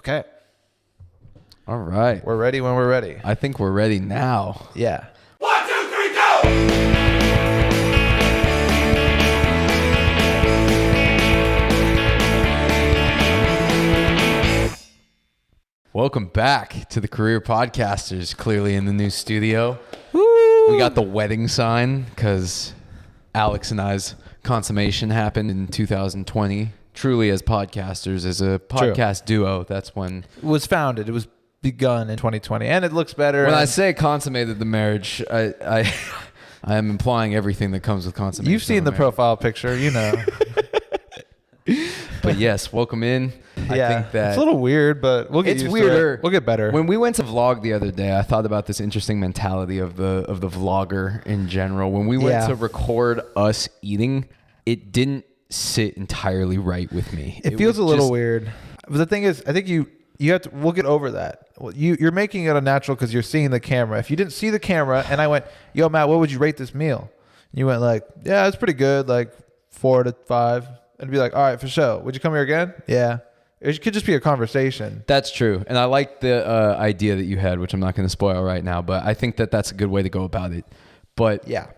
Okay. All right. We're ready when we're ready. I think we're ready now. Yeah. 1, 2, 3, go! Welcome back to the Career Podcasters, clearly in the new studio. Woo! We got the wedding sign because Alex and I's consummation happened in 2020. Truly, as podcasters, as a podcast duo, that's when... It was founded. It was begun in 2020, and it looks better. When I say consummated the marriage, I am implying everything that comes with consummation. You've seen the profile picture, you know. But yes, welcome in. I think that it's a little weird, but we'll get it's used weirder. to it. We'll get better. When we went to vlog the other day, I thought about this interesting mentality of the vlogger in general. When we went to record us eating, it didn't sit entirely right with me. It feels a little weird. But the thing is, I think you have to. We'll get over that. You're making it unnatural because you're seeing the camera. If you didn't see the camera, and I went, "Yo, Matt, what would you rate this meal?" And you went like, "Yeah, it's pretty good, like 4 to 5." And be like, "All right, for sure. Would you come here again?" Yeah. It could just be a conversation. That's true. And I like the idea that you had, which I'm not going to spoil right now, but I think that that's a good way to go about it. But yeah,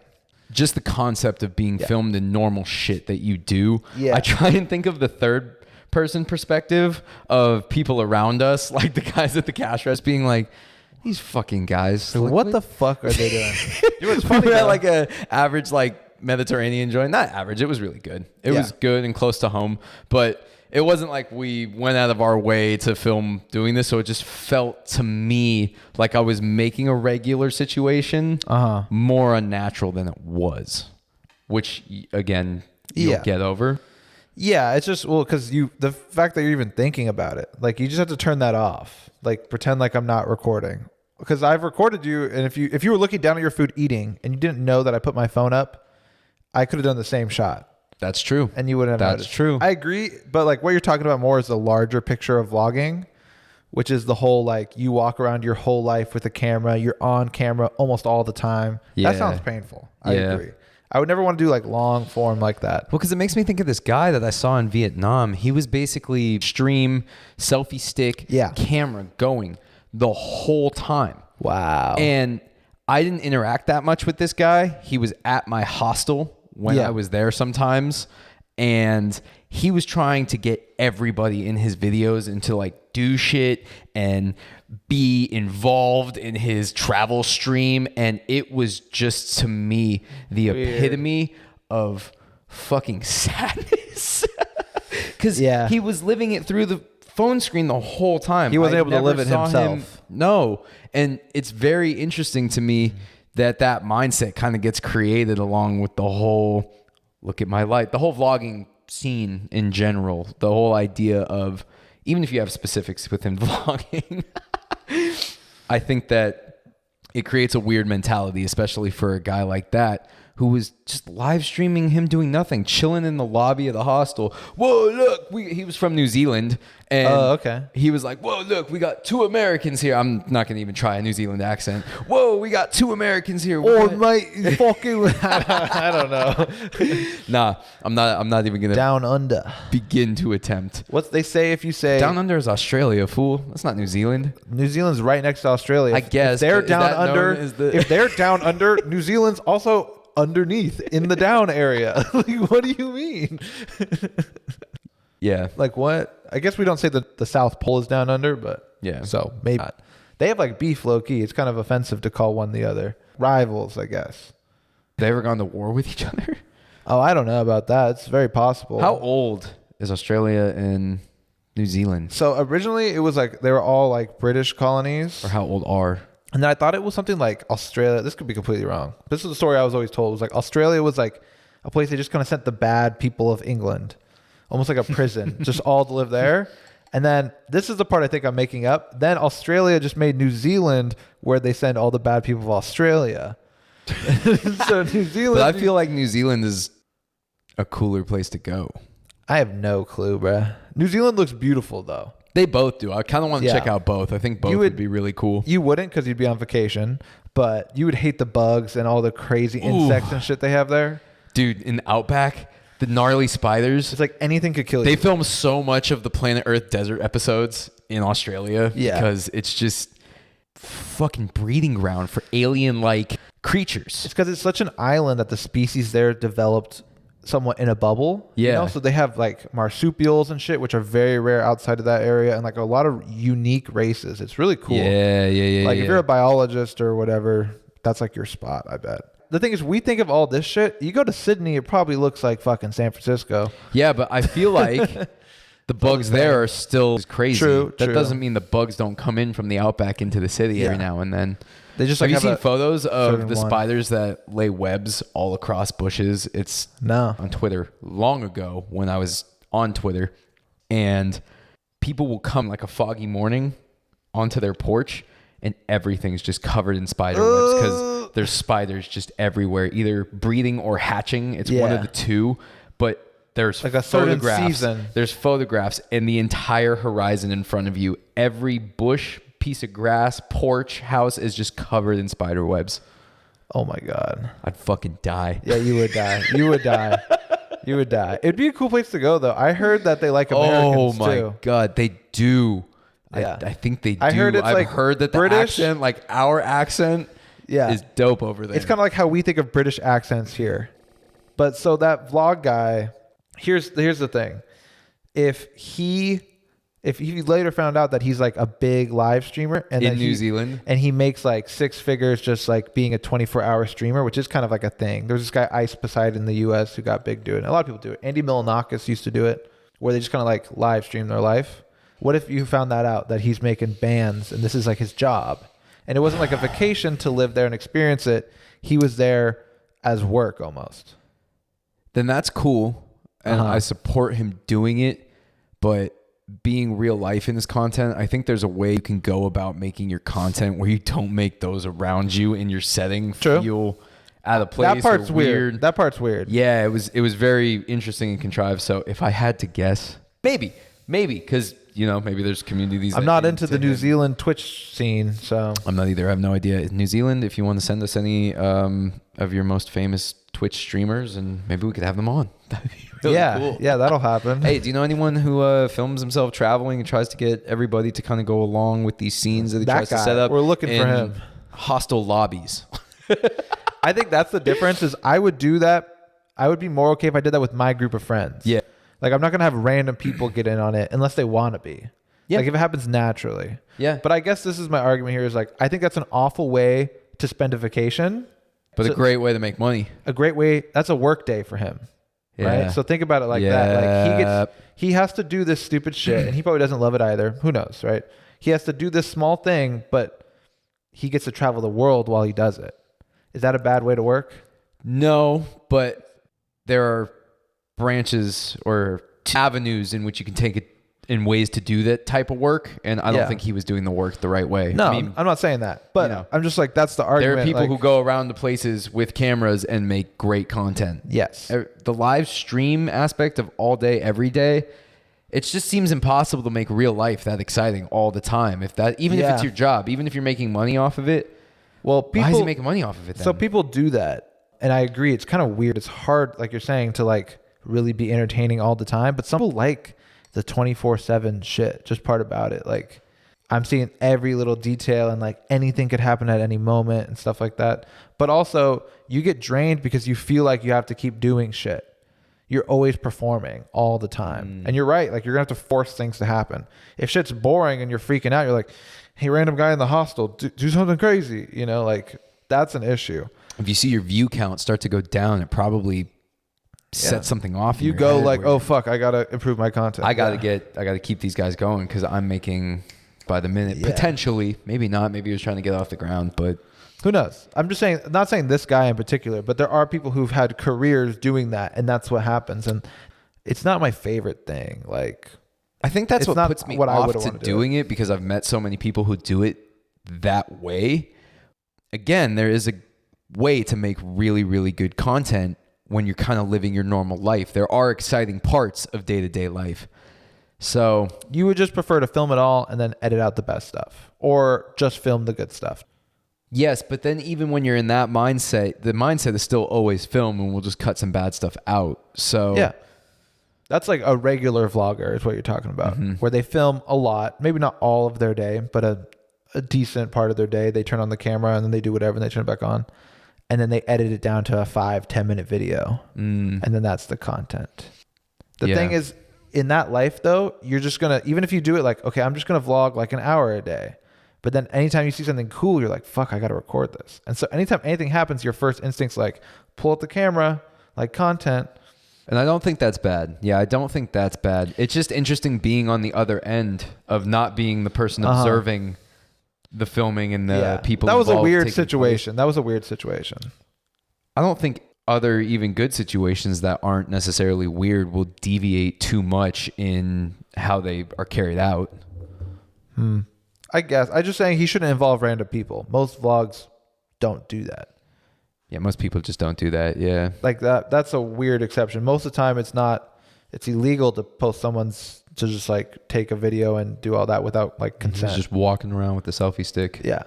just the concept of being filmed in normal shit that you do. Yeah. I try and think of the third person perspective of people around us, like the guys at the cash register being like, these fucking guys. Like, what the fuck are they doing? You know, it's funny. We were at like a average like Mediterranean joint. Not average. It was really good. It was good and close to home, but it wasn't like we went out of our way to film doing this. So it just felt to me like I was making a regular situation more unnatural than it was, which again, you'll get over. Yeah. It's just, well, cause the fact that you're even thinking about it, like you just have to turn that off. Like pretend like I'm not recording, because I've recorded you. And if you were looking down at your food eating and you didn't know that I put my phone up, I could have done the same shot. That's true. And you wouldn't have noticed. That's true. I agree. But like what you're talking about more is the larger picture of vlogging, which is the whole, like you walk around your whole life with a camera. You're on camera almost all the time. Yeah. That sounds painful. I agree. I would never want to do like long form like that. Well, because it makes me think of this guy that I saw in Vietnam. He was basically stream, selfie stick, camera going the whole time. Wow. And I didn't interact that much with this guy. He was at my hostel when I was there sometimes, and he was trying to get everybody in his videos and to like do shit and be involved in his travel stream. And it was just, to me, the epitome of fucking sadness. Because he was living it through the phone screen the whole time. He wasn't able to live it himself. No. And it's very interesting to me that mindset kind of gets created along with the whole look at my life, the whole vlogging scene in general, the whole idea of, even if you have specifics within vlogging, I think that it creates a weird mentality, especially for a guy like that who was just live streaming him doing nothing, chilling in the lobby of the hostel. Whoa, look, he was from New Zealand. And he was like, whoa, look, we got 2 Americans here. I'm not going to even try a New Zealand accent. Whoa, we got 2 Americans here. Oh, mate, fucking, I don't know. Nah, I'm not even going to down under begin to attempt. What they say if you say down under is Australia, fool. That's not New Zealand. New Zealand's right next to Australia. I guess. If they're down under, if they're down under, New Zealand's also underneath in the down area. Like, what do you mean? Yeah. Like what? I guess we don't say that the South Pole is down under, but yeah. So maybe they have like beef low key. It's kind of offensive to call one the other. Rivals, I guess. They ever gone to war with each other? Oh, I don't know about that. It's very possible. How old is Australia and New Zealand? So originally it was like they were all like British colonies. Or how old are? And then I thought it was something like Australia. This could be completely wrong. This is the story I was always told. It was like Australia was like a place they just kind of sent the bad people of England. Almost like a prison, just all to live there. And then this is the part I think I'm making up. Then Australia just made New Zealand where they send all the bad people of Australia. So New Zealand. But I feel like New Zealand is a cooler place to go. I have no clue, bruh. New Zealand looks beautiful though. They both do. I kind of want to check out both. I think both would be really cool. You wouldn't because you'd be on vacation, but you would hate the bugs and all the crazy insects and shit they have there. Dude, in the Outback, the gnarly spiders. It's like anything could kill you. They film so much of the Planet Earth desert episodes in Australia because it's just fucking breeding ground for alien-like creatures. It's because it's such an island that the species there developed somewhat in a bubble. You know? So they have like marsupials and shit, which are very rare outside of that area, and like a lot of unique races. It's really cool. Like if you're a biologist or whatever, that's like your spot, I bet. The thing is, we think of all this shit. You go to Sydney, it probably looks like fucking San Francisco. Yeah, but I feel like the bugs there are still crazy. True. That doesn't mean the bugs don't come in from the outback into the city every now and then. They just have like you seen a photos of the one. spiders that lay webs all across bushes? It's on Twitter long ago when I was on Twitter, and people will come like a foggy morning onto their porch and everything's just covered in spider webs because there's spiders just everywhere, either breeding or hatching. It's one of the two, but there's like a certain photographs. Season. There's photographs and the entire horizon in front of you. Every bush, piece of grass, porch, house is just covered in spider webs. Oh my God. I'd fucking die. Yeah, you would die. You would die. You would die. It'd be a cool place to go though. I heard that they like Americans Oh my too. God, they do. Yeah. I think they do. I heard it's I've like heard that the British- accent, like our accent, is dope over there. It's kind of like how we think of British accents here. But so that vlog guy, here's the thing. If he later found out that he's like a big live streamer and in then New Zealand, and he makes like 6 figures just like being a 24-hour streamer, which is kind of like a thing. There's this guy Ice Poseidon in the US who got big doing it. A lot of people do it. Andy Milonakis used to do it, where they just kind of like live stream their life. What if you found that out, that he's making bands and this is like his job? And it wasn't like a vacation to live there and experience it. He was there as work almost. then that's cool. And I support him doing it. But being real life in this content, I think there's a way you can go about making your content where you don't make those around you in your setting feel out of place. That part's or weird. That part's weird. Yeah, it was very interesting and contrived. So if I had to guess, maybe, because maybe there's communities. I'm not into the New Zealand Twitch scene, so I'm not either. I have no idea. New Zealand, if you want to send us any of your most famous Twitch streamers, and maybe we could have them on. That'd be really cool. Yeah, that'll happen. Hey, do you know anyone who films himself traveling and tries to get everybody to kind of go along with these scenes that he tries to set up? We're looking for in him. Hostel lobbies. I think that's the difference. Is I would do that. I would be more okay if I did that with my group of friends. Yeah. Like I'm not gonna have random people get in on it unless they want to be. Yeah. Like if it happens naturally. Yeah. But I guess this is my argument here. Is like I think that's an awful way to spend a vacation. But a great way to make money. A great way. That's a work day for him. Yeah. Right. So think about it like that. Like he has to do this stupid shit, and he probably doesn't love it either. Who knows, right? He has to do this small thing, but he gets to travel the world while he does it. Is that a bad way to work? No, but there are branches or avenues in which you can take it in ways to do that type of work, and I don't think he was doing the work the right way. No, I mean, I'm not saying that, but I'm just like that's the argument. there are people like, who go around to places with cameras and make great content. Yes. The live stream aspect of all day, every day, it just seems impossible to make real life that exciting all the time. If it's your job, even if you're making money off of it, well, people, why is he making money off of it then? So people do that, and I agree. It's kind of weird. It's hard, like you're saying, to like really be entertaining all the time. But some people like the 24/7 shit. Just part about it. Like I'm seeing every little detail, and like anything could happen at any moment and stuff like that. But also, you get drained because you feel like you have to keep doing shit. You're always performing all the time. And you're right. Like you're gonna have to force things to happen. If shit's boring and you're freaking out, you're like, hey, random guy in the hostel, do something crazy. Like that's an issue. If you see your view count start to go down, it probably sets something off. You go like, oh fuck, I gotta improve my content. I gotta keep these guys going because I'm making by the minute. Potentially, maybe not. Maybe he was trying to get off the ground, but who knows? I'm just saying, not saying this guy in particular, but there are people who've had careers doing that, and that's what happens. And it's not my favorite thing. Like, I think that's what puts me off to doing it because I've met so many people who do it that way. Again, there is a way to make really, really good content when you're kind of living your normal life. There are exciting parts of day-to-day life. So you would just prefer to film it all and then edit out the best stuff, or just film the good stuff. Yes, but then even when you're in that mindset, the mindset is still always film, and we'll just cut some bad stuff out. So yeah. That's like a regular vlogger is what you're talking about, where they film a lot, maybe not all of their day, but a decent part of their day. They turn on the camera and then they do whatever and they turn it back on. And then they edit it down to a 5-10 minute video. And then that's the content. The thing is, in that life though, you're just going to, even if you do it like, okay, I'm just going to vlog like an hour a day. But then anytime you see something cool, you're like, fuck, I got to record this. And so anytime anything happens, your first instinct's like, pull up the camera, like content. And I don't think that's bad. Yeah, I don't think that's bad. It's just interesting being on the other end of not being the person observing the filming and the people. That was a involved weird taking situation. place. That was a weird situation. I don't think other even good situations that aren't necessarily weird will deviate too much in how they are carried out. I guess. I'm just saying he shouldn't involve random people. Most vlogs don't do that. Yeah, most people just don't do that. Yeah. Like that's a weird exception. Most of the time it's illegal to post to just like take a video and do all that without like consent. He's just walking around with the selfie stick. Yeah.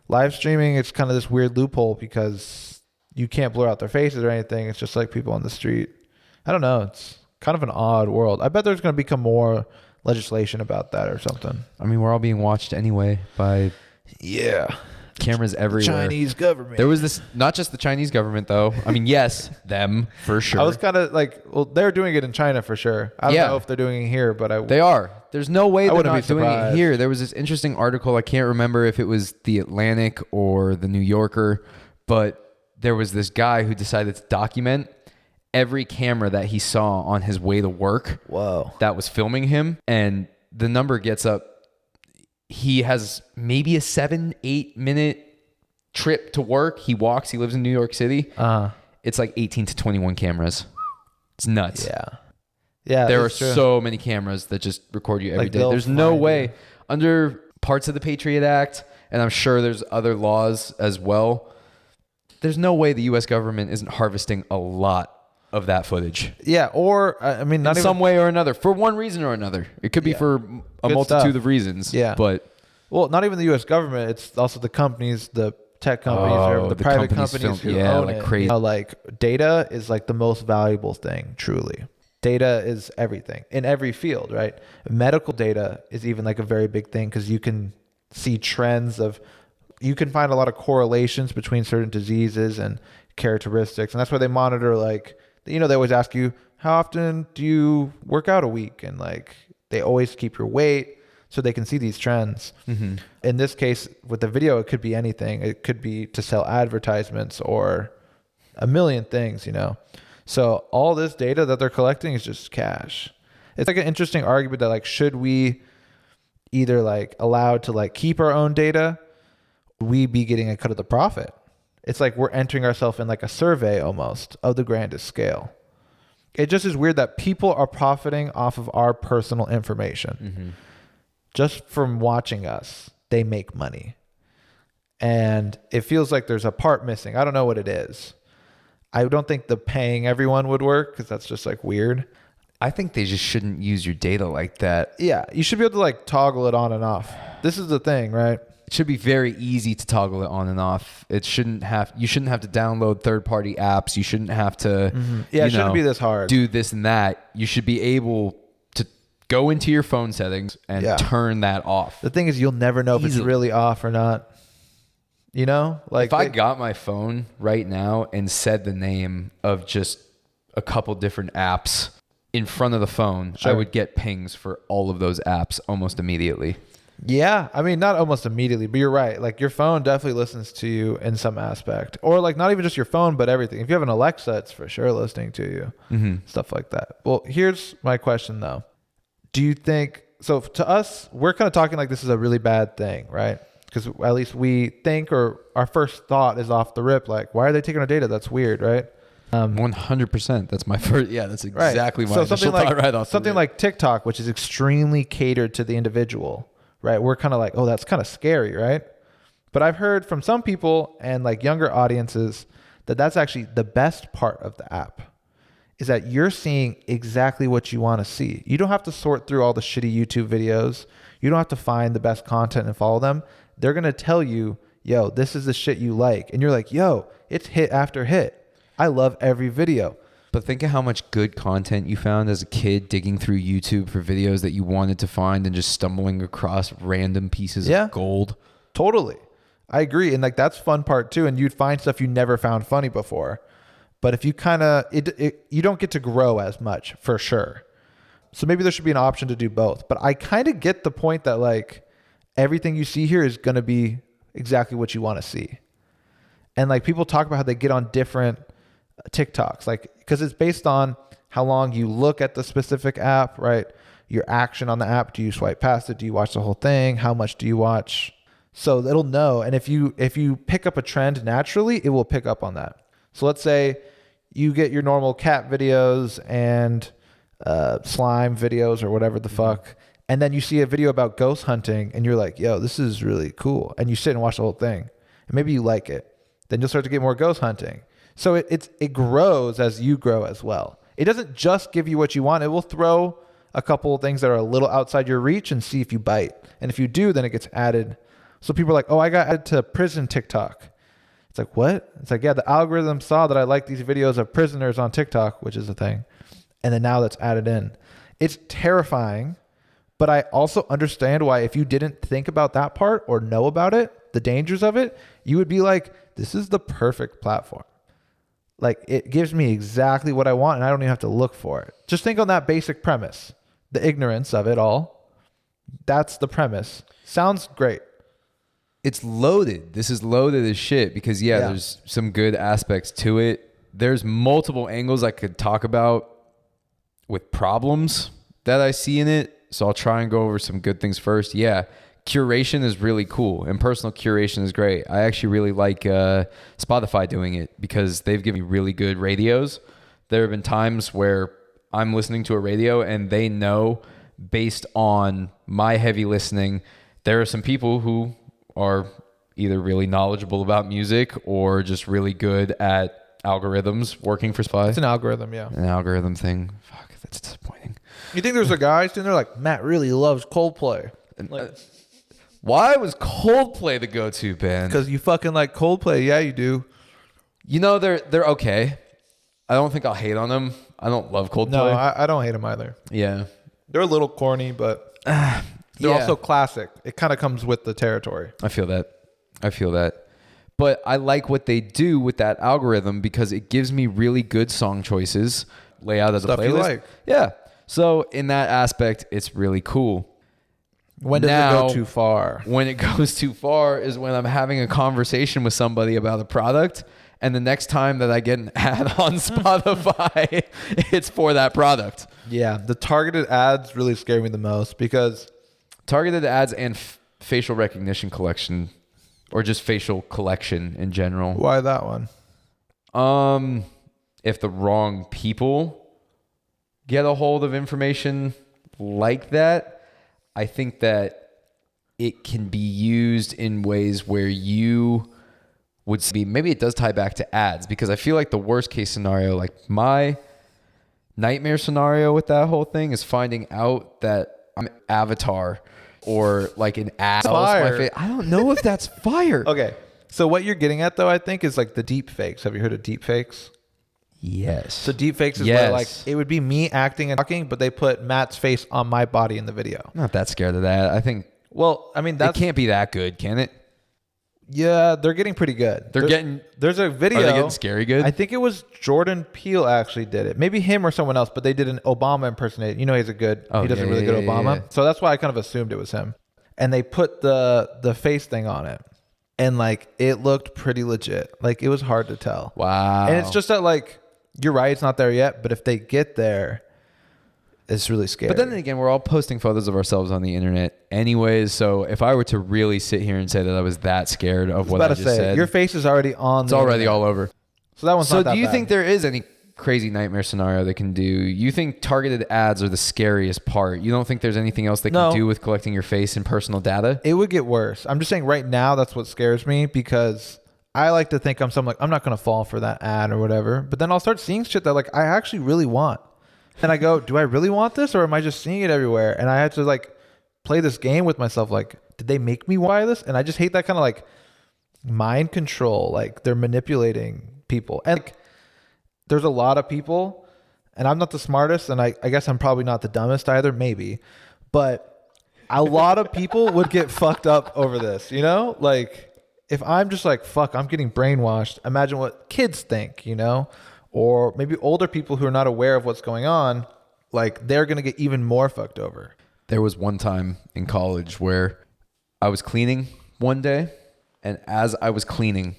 Live streaming, it's kind of this weird loophole because you can't blur out their faces or anything. It's just like people on the street. I don't know. It's kind of an odd world. I bet there's going to become more legislation about that or something. I mean, we're all being watched anyway by cameras everywhere. Chinese government. There was this, not just the Chinese government though. I mean, yes, them for sure. I was kind of like, well, they're doing it in China for sure. I don't know if they're doing it here, but they are. There's no way they're wouldn't not be doing it surprised. here. There was this interesting article. I can't remember if it was the Atlantic or the New Yorker, but there was this guy who decided to document every camera that he saw on his way to work. Whoa. That was filming him, and the number gets up. He has maybe a 7-8 minute trip to work. He walks. He lives in New York City. It's like 18 to 21 cameras. It's nuts. Yeah. There are that's true. so many cameras that just record you every Like, day. they'll There's no find way you. under parts of the Patriot Act, and I'm sure there's other laws as well. There's no way the U.S. government isn't harvesting a lot of that footage. Yeah, or I mean, not In even some way or another, for one reason or another. It could be for a Good multitude stuff. of reasons. Yeah. But well, not even the U.S. government. It's also the companies, the tech companies, or the private companies who own like it. crazy. You know, like data is like the most valuable thing. Truly, data is everything in every field, right? Medical data is even like a very big thing because you can see trends of. You can find a lot of correlations between certain diseases and characteristics, and that's why they monitor. Like, you know, they always ask you, how often do you work out a week? And like, they always keep your weight so they can see these trends. In this case, with the video, it could be anything. It could be to sell advertisements or a million things, you know? So all this data that they're collecting is just cash. It's like an interesting argument that like, should we either like allowed to like keep our own data? We be getting a cut of the profit. It's like we're entering ourselves in like a survey almost of the grandest scale. It just is weird that people are profiting off of our personal information. Just from watching us, they make money. And it feels like there's a part missing. I don't know what it is. I don't think the paying everyone would work because that's just like weird. I think they just shouldn't use your data like that. Yeah, you should be able to like toggle it on and off. This is the thing, right? It should be very easy to toggle it on and off. You shouldn't have to download third-party apps. You shouldn't have to Yeah, it shouldn't be this hard. do this and that. You should be able to go into your phone settings and turn that off. The thing is, you'll never know if it's Easily. really off or not. You know, like If I got my phone right now and said the name of just a couple different apps in front of the phone, I Sure. would get pings for all of those apps almost immediately. yeah, I mean, not almost immediately, but you're right. Like your phone definitely listens to you in some aspect, or like not even just your phone, but everything. If you have an Alexa, it's for sure listening to you, stuff like that. Well, here's my question though. Do you think, so to us, we're kind of talking like this is a really bad thing, right? Because at least we think, or our first thought is off the rip, like, why are they taking our data? That's weird, right? 100%. That's my first. Yeah, that's Right. exactly my so initial something like thought right off the something rip. like TikTok, which is extremely catered to the individual, right? We're kind of like, oh, that's kind of scary, right? But I've heard from some people and like younger audiences that that's actually the best part of the app is that you're seeing exactly what you want to see. You don't have to sort through all the shitty YouTube videos. You don't have to find the best content and follow them. They're going to tell you, yo, this is the shit you like. And you're like, yo, it's hit after hit. I love every video. But think of how much good content you found as a kid digging through YouTube for videos that you wanted to find and just stumbling across random pieces of gold. Totally. I agree. And like, that's fun part too. And you'd find stuff you never found funny before. But if you kind of, you don't get to grow as much for sure. So maybe there should be an option to do both. But I kind of get the point that like everything you see here is going to be exactly what you want to see. And like people talk about how they get on different TikToks, like, because it's based on how long you look at the specific app, right? Your action on the app. Do you swipe past it? Do you watch the whole thing? How much do you watch? So it'll know. And if you pick up a trend naturally, it will pick up on that. So let's say you get your normal cat videos and slime videos or whatever the fuck. And then you see a video about ghost hunting and you're like, yo, this is really cool. And you sit and watch the whole thing. And maybe you like it. Then you'll start to get more ghost hunting. So it grows as you grow as well. It doesn't just give you what you want. It will throw a couple of things that are a little outside your reach and see if you bite. And if you do, then it gets added. So people are like, oh, I got added to prison TikTok. It's like, what? It's like, yeah, the algorithm saw that I like these videos of prisoners on TikTok, which is a thing. And then now that's added in. It's terrifying, but I also understand why if you didn't think about that part or know about it, the dangers of it, you would be like, this is the perfect platform. Like, it gives me exactly what I want and I don't even have to look for it. Just think on that basic premise, the ignorance of it all. That's the premise. Sounds great. It's loaded. This is loaded as shit because there's some good aspects to it. There's multiple angles I could talk about with problems that I see in it. So I'll try and go over some good things first. Yeah. Curation is really cool and personal curation is great. I actually really like Spotify doing it because they've given me really good radios. There have been times where I'm listening to a radio and they know based on my heavy listening, there are some people who are either really knowledgeable about music or just really good at algorithms working for Spotify. It's an algorithm, yeah. An algorithm thing. Fuck, that's disappointing. You think there's a guy sitting there like, Matt really loves Coldplay. Like, why was Coldplay the go-to band? because you fucking like Coldplay. Yeah, you do. You know, they're okay. I don't think I'll hate on them. I don't love Coldplay. No, I don't hate them either. Yeah. They're a little corny, but they're also classic. It kind of comes with the territory. I feel that. But I like what they do with that algorithm because it gives me really good song choices, layout of the Stuff playlist. you like. Yeah. So in that aspect, it's really cool. When does it go too far? When it goes too far is when I'm having a conversation with somebody about a product, and the next time that I get an ad on Spotify, it's for that product. Yeah, the targeted ads really scare me the most because targeted ads and facial recognition collection, or just facial collection in general. Why that one? If the wrong people get a hold of information like that, I think that it can be used in ways where you would see, maybe it does tie back to ads, because I feel like the worst case scenario, like my nightmare scenario with that whole thing is finding out that I'm Avatar or like an ad. Fire. I don't know if that's fire. Okay. So what you're getting at though, I think, is like the deep fakes. Have you heard of deep fakes? Yes. So deep fakes is where like it would be me acting and talking, but they put Matt's face on my body in the video. I'm not that scared of that. I think, well, I mean, it can't be that good, can it? Yeah, they're getting pretty good. There's a video. Are they getting scary good? I think it was Jordan Peele actually did it. Maybe him or someone else, but they did an Obama impersonation. You know, he does a really good Obama. Yeah. So that's why I kind of assumed it was him. And they put the face thing on it. And like, it looked pretty legit. Like, it was hard to tell. Wow. And it's just that, like, you're right, it's not there yet, but if they get there, it's really scary. But then again, we're all posting photos of ourselves on the internet anyways. So if I were to really sit here and say that I was that scared of what I just said, your face is already on. It's already all over. So that one's not that bad. So do you think there is any crazy nightmare scenario they can do? You think targeted ads are the scariest part? You don't think there's anything else they can do with collecting your face and personal data? It would get worse. I'm just saying right now that's what scares me, because I like to think I'm not going to fall for that ad or whatever. But then I'll start seeing shit that like I actually really want. And I go, do I really want this, or am I just seeing it everywhere? And I had to like play this game with myself. Like, did they make me buy this? And I just hate that kind of like mind control. Like, they're manipulating people. And like, there's a lot of people and I'm not the smartest, and I guess I'm probably not the dumbest either, maybe, but a lot of people would get fucked up over this, you know? Like, if I'm just like, fuck, I'm getting brainwashed, imagine what kids think, you know? Or maybe older people who are not aware of what's going on, like, they're going to get even more fucked over. There was one time in college where I was cleaning one day, and as I was cleaning,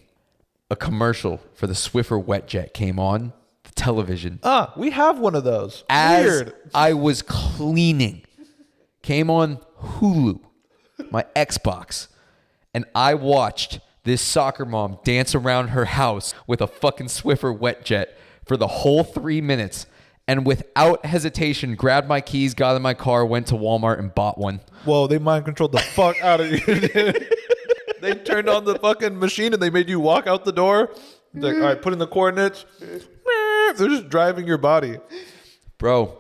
a commercial for the Swiffer wet jet came on the television. We have one of those. As Weird. I was cleaning, came on Hulu, my Xbox, and I watched this soccer mom dance around her house with a fucking Swiffer wet jet for the whole 3 minutes, and without hesitation grabbed my keys, got in my car, went to Walmart and bought one. Whoa, they mind controlled the fuck out of you, dude. They turned on the fucking machine and they made you walk out the door. It's like, all right, put in the coordinates. They're just driving your body. Bro,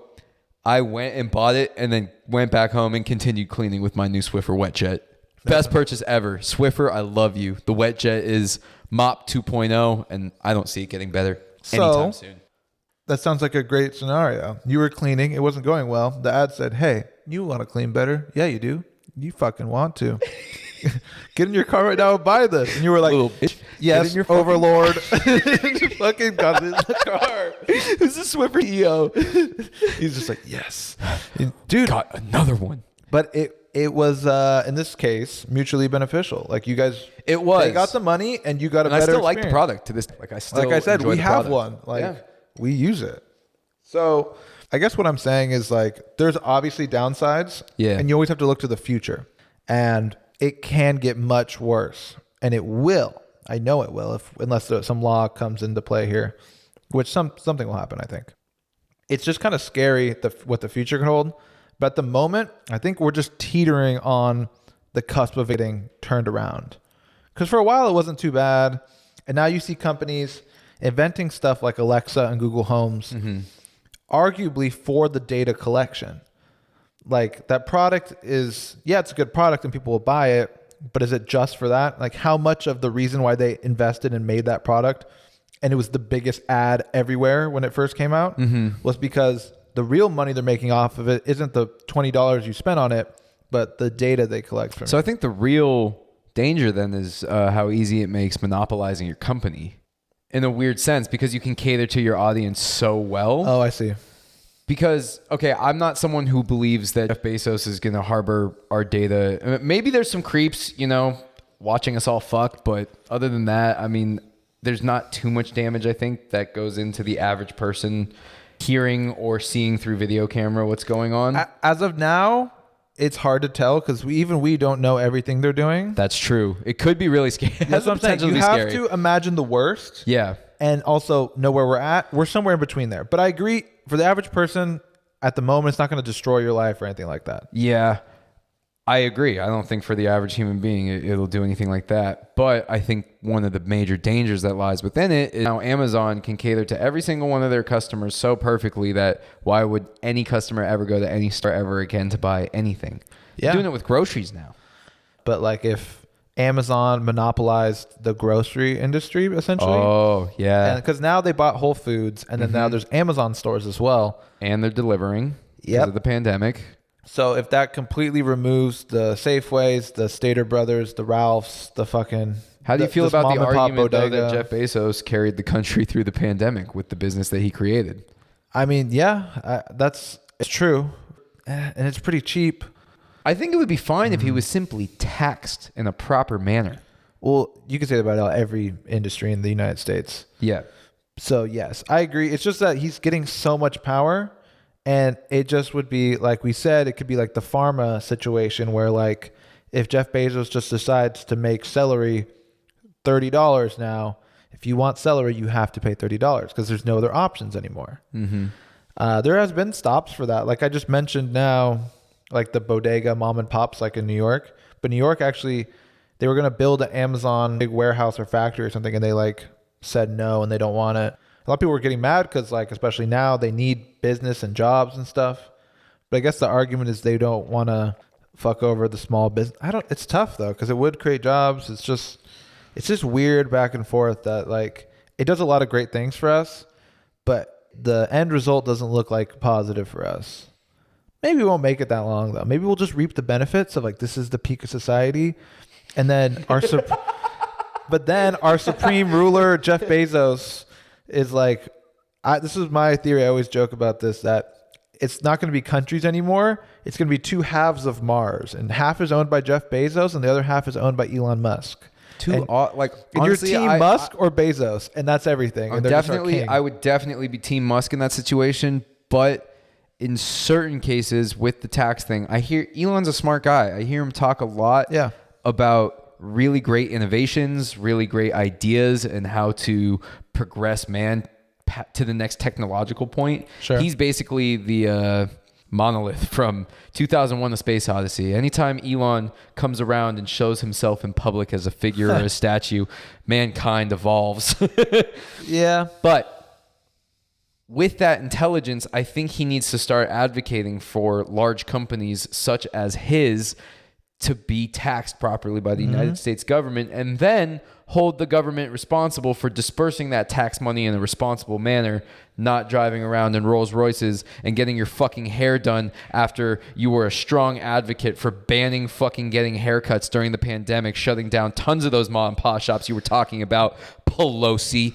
I went and bought it and then went back home and continued cleaning with my new Swiffer wet jet. Best purchase ever. Swiffer, I love you. The wet jet is Mop 2.0 and I don't see it getting better anytime soon. That sounds like a great scenario. You were cleaning. It wasn't going well. The ad said, hey, you want to clean better? Yeah, you do. You fucking want to. Get in your car right now and buy this. And you were like, Little bitch. yes, your overlord. Fucking got in the car. Who's the Swiffer CEO? He's just like, yes. Dude. Got another one. But it was, in this case, mutually beneficial. Like, you guys. It was. They got the money and you got a And I better still like the experience. product to this. Like I said, enjoy we the have product. one. Like, Yeah. we use it. So I guess what I'm saying is, like, there's obviously downsides. Yeah. And you always have to look to the future. And it can get much worse. And it will. I know it will, unless some law comes into play here, which something will happen, I think. It's just kind of scary what the future can hold. But at the moment, I think we're just teetering on the cusp of getting turned around. Because for a while, it wasn't too bad. And now you see companies inventing stuff like Alexa and Google Homes, arguably for the data collection. Like, that product is, yeah, it's a good product and people will buy it, but is it just for that? Like, how much of the reason why they invested and made that product, and it was the biggest ad everywhere when it first came out, was because the real money they're making off of it isn't the $20 you spent on it, but the data they collect from it. So I think the real danger then is how easy it makes monopolizing your company in a weird sense, because you can cater to your audience so well. Oh, I see. Because, okay, I'm not someone who believes that Jeff Bezos is going to harbor our data. Maybe there's some creeps, you know, watching us all fuck. But other than that, I mean, there's not too much damage, I think, that goes into the average person hearing or seeing through video camera what's going on. As of now, it's hard to tell because we don't know everything they're doing. That's true. It could be really scary. That's what I'm saying. You have to imagine the worst. Yeah. And also know where we're at. We're somewhere in between there. But I agree, for the average person, at the moment, it's not going to destroy your life or anything like that. Yeah, I agree. I don't think for the average human being it'll do anything like that. But I think one of the major dangers that lies within it is how Amazon can cater to every single one of their customers so perfectly that why would any customer ever go to any store ever again to buy anything? Yeah. They're doing it with groceries now. But like if Amazon monopolized the grocery industry, essentially. Oh, yeah. Because now they bought Whole Foods, and then now there's Amazon stores as well. And they're delivering because of the pandemic. So if that completely removes the Safeways, the Stater Brothers, the Ralphs, the fucking... How do you feel about the argument, though, that bodega. Jeff Bezos carried the country through the pandemic with the business that he created? I mean, yeah, it's true. And it's pretty cheap. I think it would be fine if he was simply taxed in a proper manner. Well, you can say that about every industry in the United States. Yeah. So, yes, I agree. It's just that he's getting so much power, and it just would be, like we said, it could be like the pharma situation where, like, if Jeff Bezos just decides to make celery $30 now, if you want celery, you have to pay $30 because there's no other options anymore. There has been stops for that. Like I just mentioned now, like the bodega mom and pops like in New York. But New York actually, they were going to build an Amazon big warehouse or factory or something, and they like said no and they don't want it. A lot of people were getting mad because like, especially now, they need business and jobs and stuff. But I guess the argument is they don't want to fuck over the small business. It's tough though, because it would create jobs. It's just weird back and forth that like, it does a lot of great things for us, but the end result doesn't look like positive for us. Maybe we won't make it that long though. Maybe we'll just reap the benefits of like, this is the peak of society. And then but then our supreme ruler, Jeff Bezos, is like, this is my theory. I always joke about this, that it's not going to be countries anymore. It's going to be two halves of Mars, and half is owned by Jeff Bezos and the other half is owned by Elon Musk. And Honestly, you're team Musk or Bezos, and that's everything. And I would definitely be team Musk in that situation, but in certain cases with the tax thing, I hear Elon's a smart guy. I hear him talk a lot about really great innovations, really great ideas, and how to progress man to the next technological point. Sure. He's basically the monolith from 2001: A Space Odyssey. Anytime Elon comes around and shows himself in public as a figure or a statue, mankind evolves. Yeah. But with that intelligence, I think he needs to start advocating for large companies such as his to be taxed properly by the United States government, and then hold the government responsible for dispersing that tax money in a responsible manner, not driving around in Rolls Royces and getting your fucking hair done after you were a strong advocate for banning fucking getting haircuts during the pandemic, shutting down tons of those mom and pop shops you were talking about, Pelosi.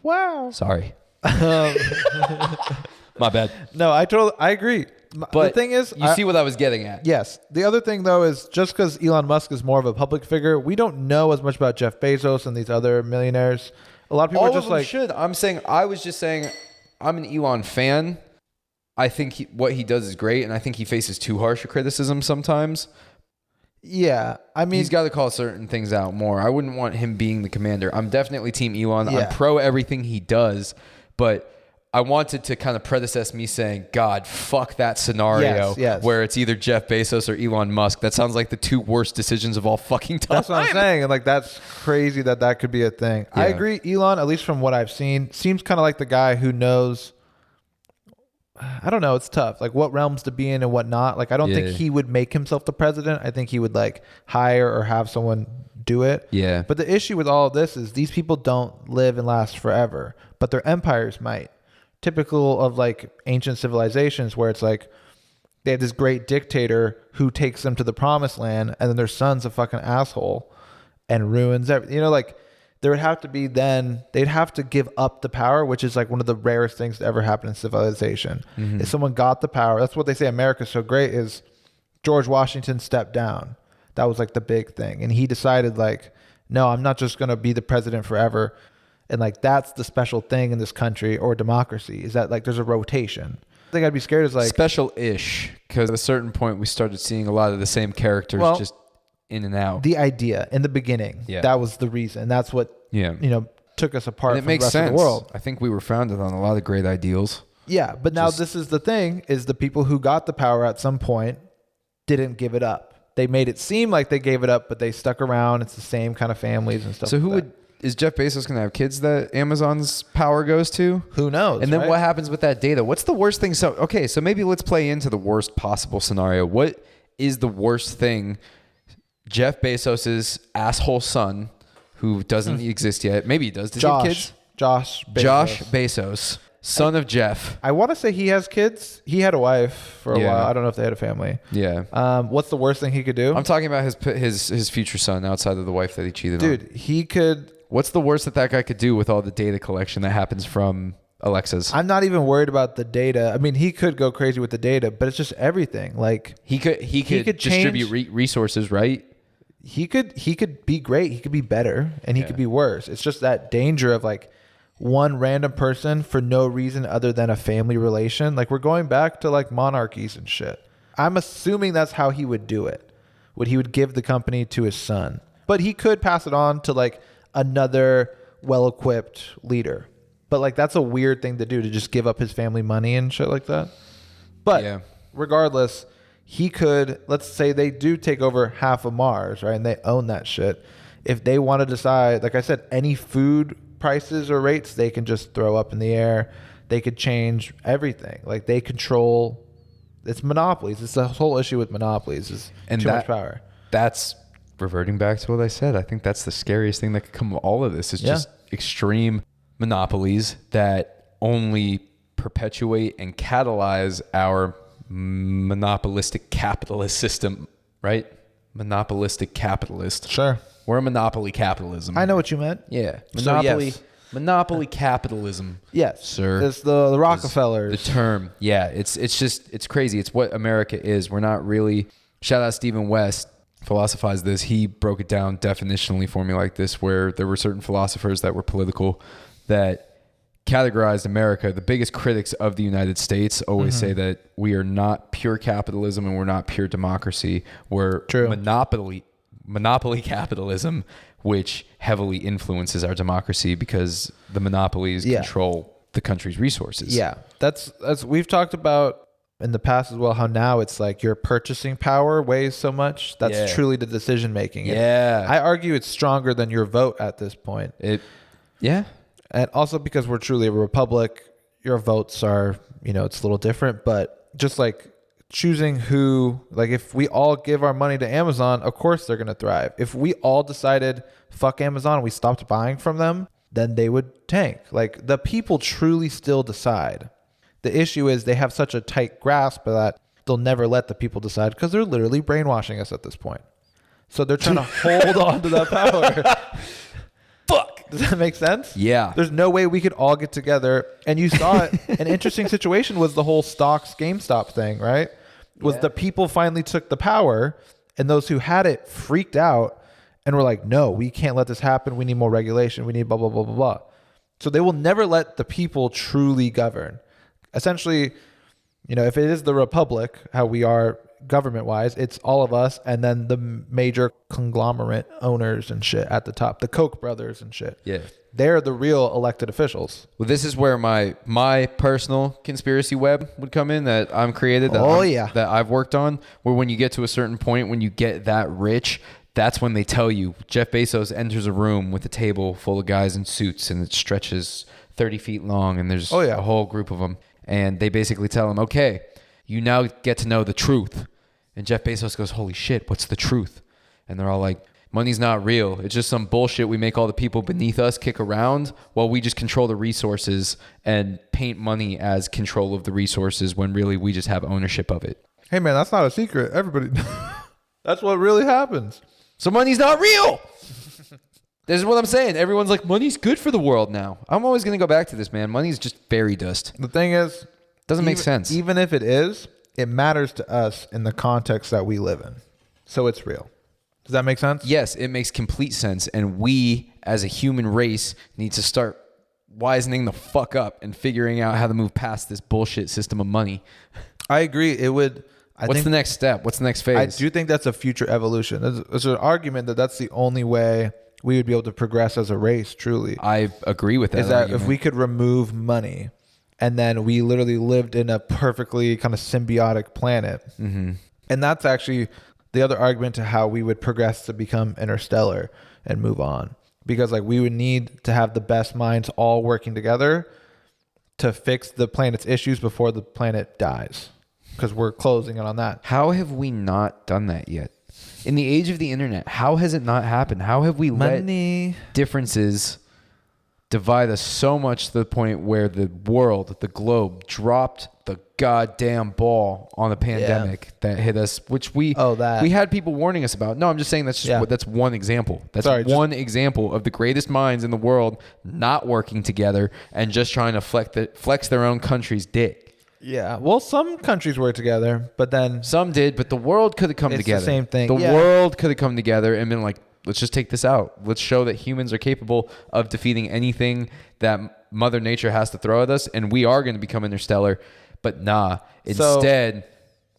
Wow. Sorry. My bad. No, I agree. But the thing is, you see what I was getting at. Yes. The other thing though is, just because Elon Musk is more of a public figure, we don't know as much about Jeff Bezos and these other millionaires. A lot of people All are just of them like, should. I was just saying, I'm an Elon fan. I think what he does is great, and I think he faces too harsh a criticism sometimes. yeah. I mean, He's got to call certain things out more. I wouldn't want him being the commander. I'm definitely team Elon. Yeah. I'm pro everything he does, but I wanted to kind of predecess me saying, God, fuck that scenario Yes. where it's either Jeff Bezos or Elon Musk. That sounds like the two worst decisions of all fucking time. that's what I'm saying. And like, that's crazy that could be a thing. I Yeah. agree. Elon, at least from what I've seen, seems kind of like the guy who knows, I don't know. It's tough. Like what realms to be in and what not. Like, I don't think he would make himself the president. I think he would like hire or have someone do it. Yeah. But the issue with all of this is these people don't live and last forever, but their empires might. Typical of like ancient civilizations where it's like they have this great dictator who takes them to the promised land, and then their son's a fucking asshole and ruins everything. You know, like there would have to be, then they'd have to give up the power, which is like one of the rarest things to ever happen in civilization. If someone got the power, that's what they say America's so great is George Washington stepped down. That was like the big thing. And he decided like, no, I'm not just going to be the president forever. And like, that's the special thing in this country or democracy, is that like there's a rotation. The thing I'd be scared is like special-ish, because at a certain point we started seeing a lot of the same characters just in and out. The idea in the beginning, that was the reason. That's what, took us apart and it from makes the rest sense. of the world. I think we were founded on a lot of great ideals. Yeah. But now this is the thing, is the people who got the power at some point didn't give it up. They made it seem like they gave it up, but they stuck around. It's the same kind of families and stuff. So like that. Is Jeff Bezos going to have kids that Amazon's power goes to? Who knows? And then right? what happens with that data? What's the worst thing? So maybe let's play into the worst possible scenario. What is the worst thing Jeff Bezos's asshole son, who doesn't exist yet, maybe he does. Does he have kids? Josh Bezos. Josh Bezos, son of Jeff. I want to say he has kids. He had a wife for a while. I don't know if they had a family. Yeah. What's the worst thing he could do? I'm talking about his future son outside of the wife that he cheated on. Dude, he could. What's the worst that guy could do with all the data collection that happens from Alexas? I'm not even worried about the data. I mean, he could go crazy with the data, but it's just everything. Like he could distribute resources, right? He could be great. He could be better, and he could be worse. It's just that danger of like one random person for no reason other than a family relation. Like we're going back to like monarchies and shit. I'm assuming that's how he would do it. He would give the company to his son, but he could pass it on to like another well-equipped leader. But like that's a weird thing to do, to just give up his family money and shit like that. But regardless, he could, let's say they do take over half of Mars, right? And they own that shit. If they want to decide, like I said, any food prices or rates, they can just throw up in the air. They could change everything. Like they control, it's monopolies. It's the whole issue with monopolies is too much power. That's reverting back to what I said. I think that's the scariest thing that could come of all of this is just extreme monopolies that only perpetuate and catalyze our monopolistic capitalist system, right? Monopolistic capitalist. Sure. We're a monopoly capitalism. I know what you meant. Yeah. So, Monopoly. yes. Monopoly capitalism. Yes, sir. It's the Rockefellers. The term. Yeah. It's crazy. It's what America is. We're not really. Shout out Stephen West. Philosophized this. He broke it down definitionally for me like this, where there were certain philosophers that were political that categorized America. The biggest critics of the United States always say that we are not pure capitalism and we're not pure democracy. We're monopoly capitalism, which heavily influences our democracy because the monopolies control the country's resources. Yeah, that's we've talked about in the past as well, how now it's like your purchasing power weighs so much. That's truly the decision making. Yeah. I argue it's stronger than your vote at this point. Yeah. And also because we're truly a republic, your votes are, it's a little different, but just like choosing who, like if we all give our money to Amazon, of course they're going to thrive. If we all decided fuck Amazon and we stopped buying from them, then they would tank. Like the people truly still decide. The issue is they have such a tight grasp that they'll never let the people decide because they're literally brainwashing us at this point. So they're trying to hold on to that power. Fuck. Does that make sense? Yeah. There's no way we could all get together. And you saw it. An interesting situation was the whole stocks GameStop thing, right? Was the people finally took the power and those who had it freaked out and were like, no, we can't let this happen. We need more regulation. We need blah, blah, blah, blah, blah. So they will never let the people truly govern. Essentially, if it is the republic, how we are government-wise, it's all of us and then the major conglomerate owners and shit at the top, the Koch brothers and shit. Yeah. They're the real elected officials. Well, this is where my personal conspiracy web would come in that I'm created. That I've worked on, where when you get to a certain point, when you get that rich, that's when they tell you Jeff Bezos enters a room with a table full of guys in suits and it stretches 30 feet long and there's a whole group of them. And they basically tell him, okay, you now get to know the truth. And Jeff Bezos goes, holy shit, what's the truth? And they're all like, money's not real. It's just some bullshit we make all the people beneath us kick around while we just control the resources and paint money as control of the resources when really we just have ownership of it. Hey, man, that's not a secret. Everybody, that's what really happens. So money's not real. This is what I'm saying. Everyone's like, money's good for the world now. I'm always going to go back to this, man. Money's just fairy dust. The thing is, doesn't make sense. Even if it is, it matters to us in the context that we live in. So it's real. Does that make sense? Yes, it makes complete sense. And we, as a human race, need to start wisening the fuck up and figuring out how to move past this bullshit system of money. I agree. It would. What's the next step? What's the next phase? I do think that's a future evolution. There's an argument that that's the only way we would be able to progress as a race, truly. I agree with that. Is that argument. If we could remove money and then we literally lived in a perfectly kind of symbiotic planet. Mm-hmm. And that's actually the other argument to how we would progress to become interstellar and move on. Because like we would need to have the best minds all working together to fix the planet's issues before the planet dies. Because we're closing in on that. How have we not done that yet? In the age of the internet, how has it not happened? How have we let differences divide us so much to the point where the world, the globe, dropped the goddamn ball on the pandemic that hit us, which we had people warning us about. No, I'm just saying that's just that's one example. That's one example of the greatest minds in the world not working together and just trying to flex their own country's dick. Yeah. Well, some countries work together, but then some did, but the world could have come together. It's the same thing. The world could have come together and been like, let's just take this out. Let's show that humans are capable of defeating anything that Mother Nature has to throw at us, and we are going to become interstellar. But nah, instead,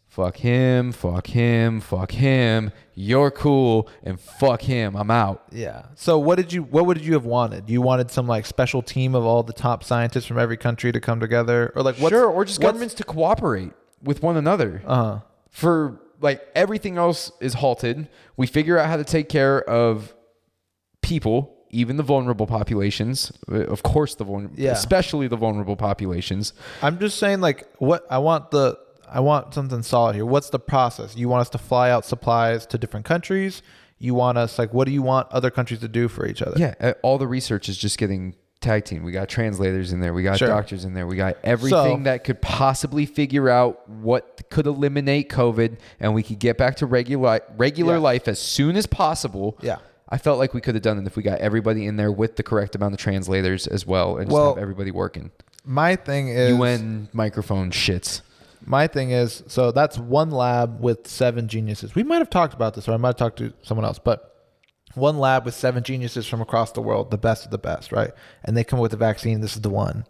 fuck him, fuck him, fuck him. You're cool, and fuck him. I'm out. Yeah. So what would you have wanted? You wanted some like special team of all the top scientists from every country to come together, or like or just governments to cooperate with one another. For like everything else is halted. We figure out how to take care of people, even the vulnerable populations. Of course, especially the vulnerable populations. I'm just saying, like, what I want something solid here. What's the process? You want us to fly out supplies to different countries? You want us, like, what do you want other countries to do for each other? Yeah, all the research is just getting tag team. We got translators in there. We got Sure. doctors in there. We got everything that could possibly figure out what could eliminate COVID, and we could get back to regular life as soon as possible. Yeah. I felt like we could have done it if we got everybody in there with the correct amount of translators as well, and just have everybody working. My thing is UN microphone shits. My thing is, so that's one lab with 7 geniuses. We might have talked about this, or I might have talked to someone else, but one lab with 7 geniuses from across the world, the best of the best, right? And they come up with a vaccine. This is the one.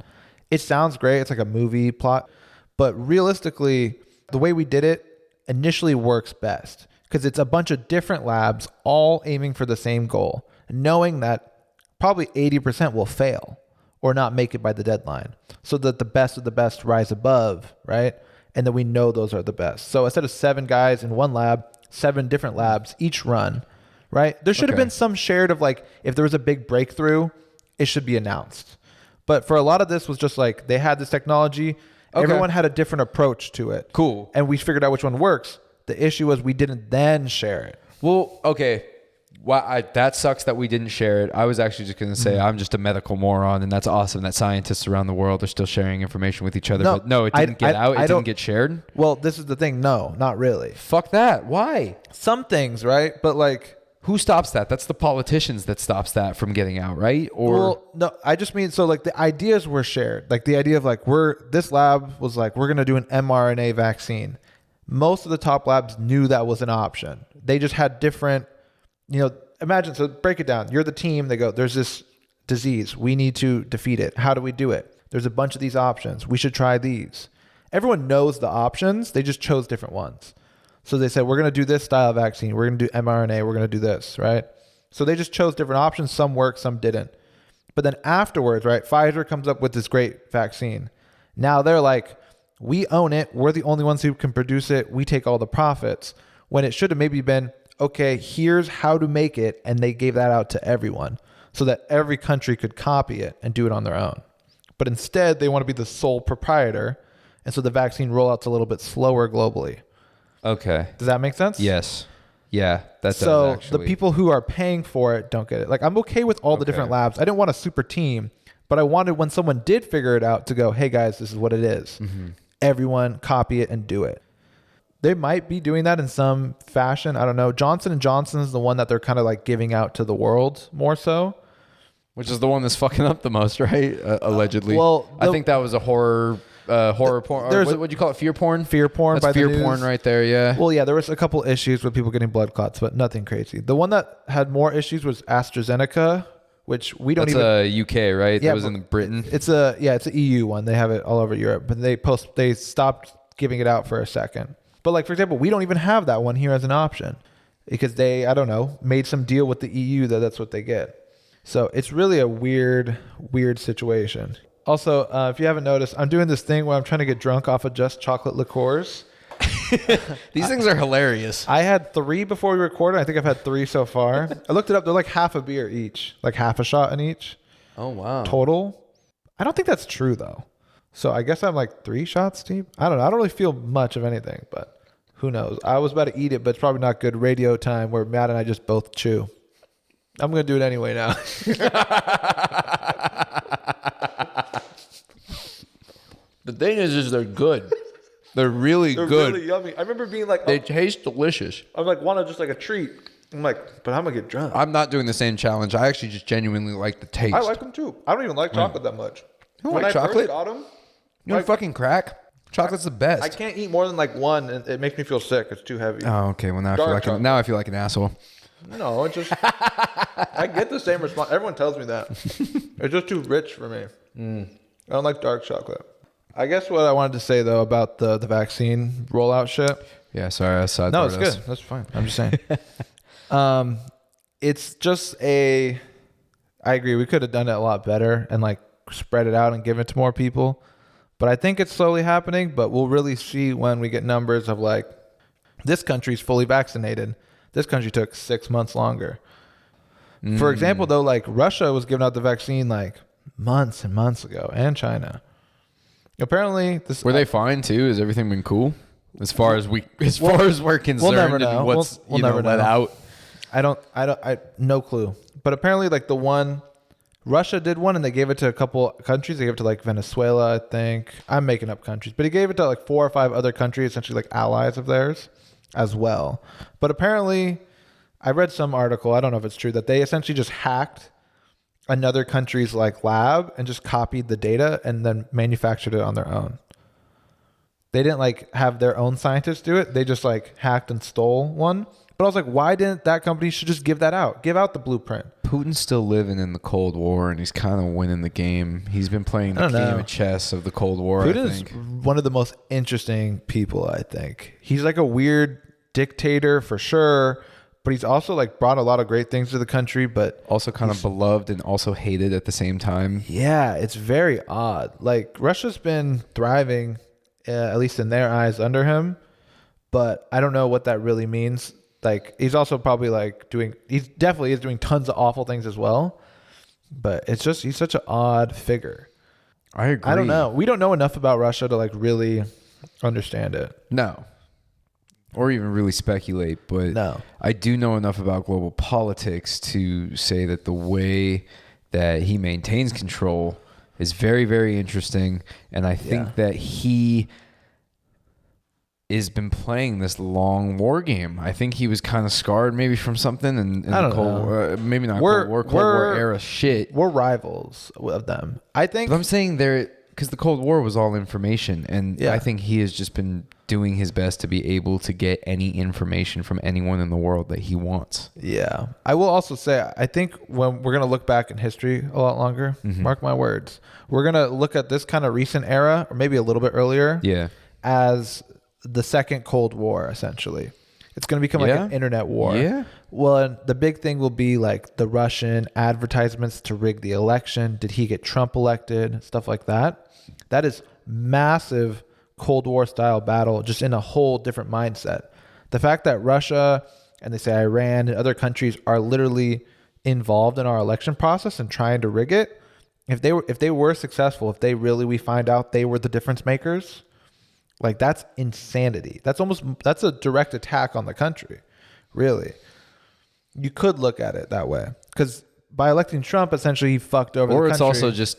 It sounds great. It's like a movie plot, but realistically, the way we did it initially works best because it's a bunch of different labs all aiming for the same goal, knowing that probably 80% will fail or not make it by the deadline, so that the best of the best rise above, right? And then we know those are the best. So instead of 7 guys in one lab, 7 different labs each run, right? There should have been some shared of like, if there was a big breakthrough, it should be announced. But for a lot of this was just like, they had this technology. Everyone had a different approach to it. Cool. And we figured out which one works. The issue was we didn't then share it. Well, okay. Well, that sucks that we didn't share it. I was actually just going to say I'm just a medical moron, and that's awesome that scientists around the world are still sharing information with each other. No, but no, it didn't get out. It didn't get shared. Well, this is the thing. No, not really. Fuck that. Why? Some things, right? But like, who stops that? That's the politicians that stops that from getting out, right? Or well, no, I just mean, so like the ideas were shared. Like the idea of like, this lab was like, we're going to do an mRNA vaccine. Most of the top labs knew that was an option. They just had different, imagine, so break it down. You're the team. They go, there's this disease. We need to defeat it. How do we do it? There's a bunch of these options. We should try these. Everyone knows the options. They just chose different ones. So they said, we're going to do this style of vaccine. We're going to do mRNA. We're going to do this, right? So they just chose different options. Some worked, some didn't. But then afterwards, right, Pfizer comes up with this great vaccine. Now they're like, we own it. We're the only ones who can produce it. We take all the profits. When it should have maybe been, okay, here's how to make it. And they gave that out to everyone so that every country could copy it and do it on their own. But instead, they want to be the sole proprietor. And so the vaccine rollout's a little bit slower globally. Okay. Does that make sense? Yes. Yeah, that does so actually. The people who are paying for it don't get it. Like, I'm okay with all the different labs. I didn't want a super team, but I wanted when someone did figure it out to go, hey guys, this is what it is. Mm-hmm. Everyone copy it and do it. They might be doing that in some fashion. I don't know. Johnson & Johnson is the one that they're kind of like giving out to the world more so. Which is the one that's fucking up the most, right? Allegedly. Well, I think that was a horror porn. What'd you call it? Fear porn? Fear porn. That's by fear the news. porn right there, yeah. Well, yeah, there was a couple issues with people getting blood clots, but nothing crazy. The one that had more issues was AstraZeneca, which we don't That's UK, right? Yeah, that was in Britain. It's an EU one. They have it all over Europe, but they stopped giving it out for a second. But like, for example, we don't even have that one here as an option because they, I don't know, made some deal with the EU that's what they get. So it's really a weird situation. Also, if you haven't noticed, I'm doing this thing where I'm trying to get drunk off of just chocolate liqueurs. These things are hilarious. I had 3 before we recorded. I think I've had 3 so far. I looked it up. They're like half a beer each, like half a shot in each. Oh, wow. Total. I don't think that's true, though. So I guess I'm like 3 shots deep. I don't know. I don't really feel much of anything, but who knows? I was about to eat it, but it's probably not good radio time where Matt and I just both chew. I'm going to do it anyway now. The thing is they're good. They're really They're good. really yummy. I remember being like, They taste delicious. I was like, want to just like a treat. I'm like, but I'm going to get drunk. I'm not doing the same challenge. I actually just genuinely like the taste. I like them too. I don't even like chocolate that much. You don't When like I first chocolate? got 'em, You don't fucking crack? Chocolate's the best. I can't eat more than like one, and it makes me feel sick. It's too heavy. Oh, okay. Well, Dark chocolate. now I feel like an asshole. No, it's just I get the same response. Everyone tells me that. It's just too rich for me. I don't like dark chocolate. I guess what I wanted to say though about the vaccine rollout shit. Yeah, sorry. No, it's good. That's fine. I'm just saying. It's just I agree. We could have done it a lot better and like spread it out and give it to more people. But I think it's slowly happening. But we'll really see when we get numbers of like this country's fully vaccinated. This country took 6 months longer. For example, though, like Russia was giving out the vaccine like months and months ago, and China. Apparently, Were they fine too? Has everything been cool? As far as we're concerned, we'll never know. and what's We'll never let know. out. I no clue. But apparently, like the one Russia did one, and they gave it to a couple countries. They gave it to like Venezuela, I think. I'm making up countries, but he gave it to like 4 or 5 other countries, essentially like allies of theirs as well. But apparently, I read some article, I don't know if it's true, that they essentially just hacked another country's like lab and just copied the data and then manufactured it on their own. They didn't like have their own scientists do it. They just like hacked and stole one. But I was like, why didn't that company should just give that out? Give out the blueprint. Putin's still living in the Cold War, and he's kind of winning the game. He's been playing the game of chess of the Cold War, Putin I think. is one of the most interesting people, I think. He's like a weird dictator for sure, but he's also like brought a lot of great things to the country, but Also kind of beloved and also hated at the same time. yeah, it's very odd. Like Russia's been thriving, at least in their eyes, under him, but I don't know what that really means. Like he's also probably like he definitely is doing tons of awful things as well, but it's just he's such an odd figure. I agree. I don't know. We don't know enough about Russia to like really understand it. No. Or even really speculate, but No. I do know enough about global politics to say that the way that he maintains control is very, very interesting. And I think that he has been playing this long war game. I think he was kind of scarred maybe from something in I the don't Cold know. War. Maybe not Cold We're- War era shit. We're rivals of them. I think But I'm saying because the Cold War was all information. And Yeah. I think he has just been doing his best to be able to get any information from anyone in the world that he wants. yeah. I will also say I think when we're going to look back in history a lot longer, mark my words, we're going to look at this kind of recent era or maybe a little bit earlier Yeah. as the second Cold War, essentially. It's going to become like an internet war. Yeah. Well, and the big thing will be like the Russian advertisements to rig the election. Did he get Trump elected? Stuff like that. That is massive Cold War style battle, just in a whole different mindset. The fact that Russia and they say Iran and other countries are literally involved in our election process and trying to rig it. If they were successful, if we find out they were the difference makers, like that's insanity. That's a direct attack on the country. Really. You could look at it that way because by electing Trump, essentially he fucked over the country. Or it's also just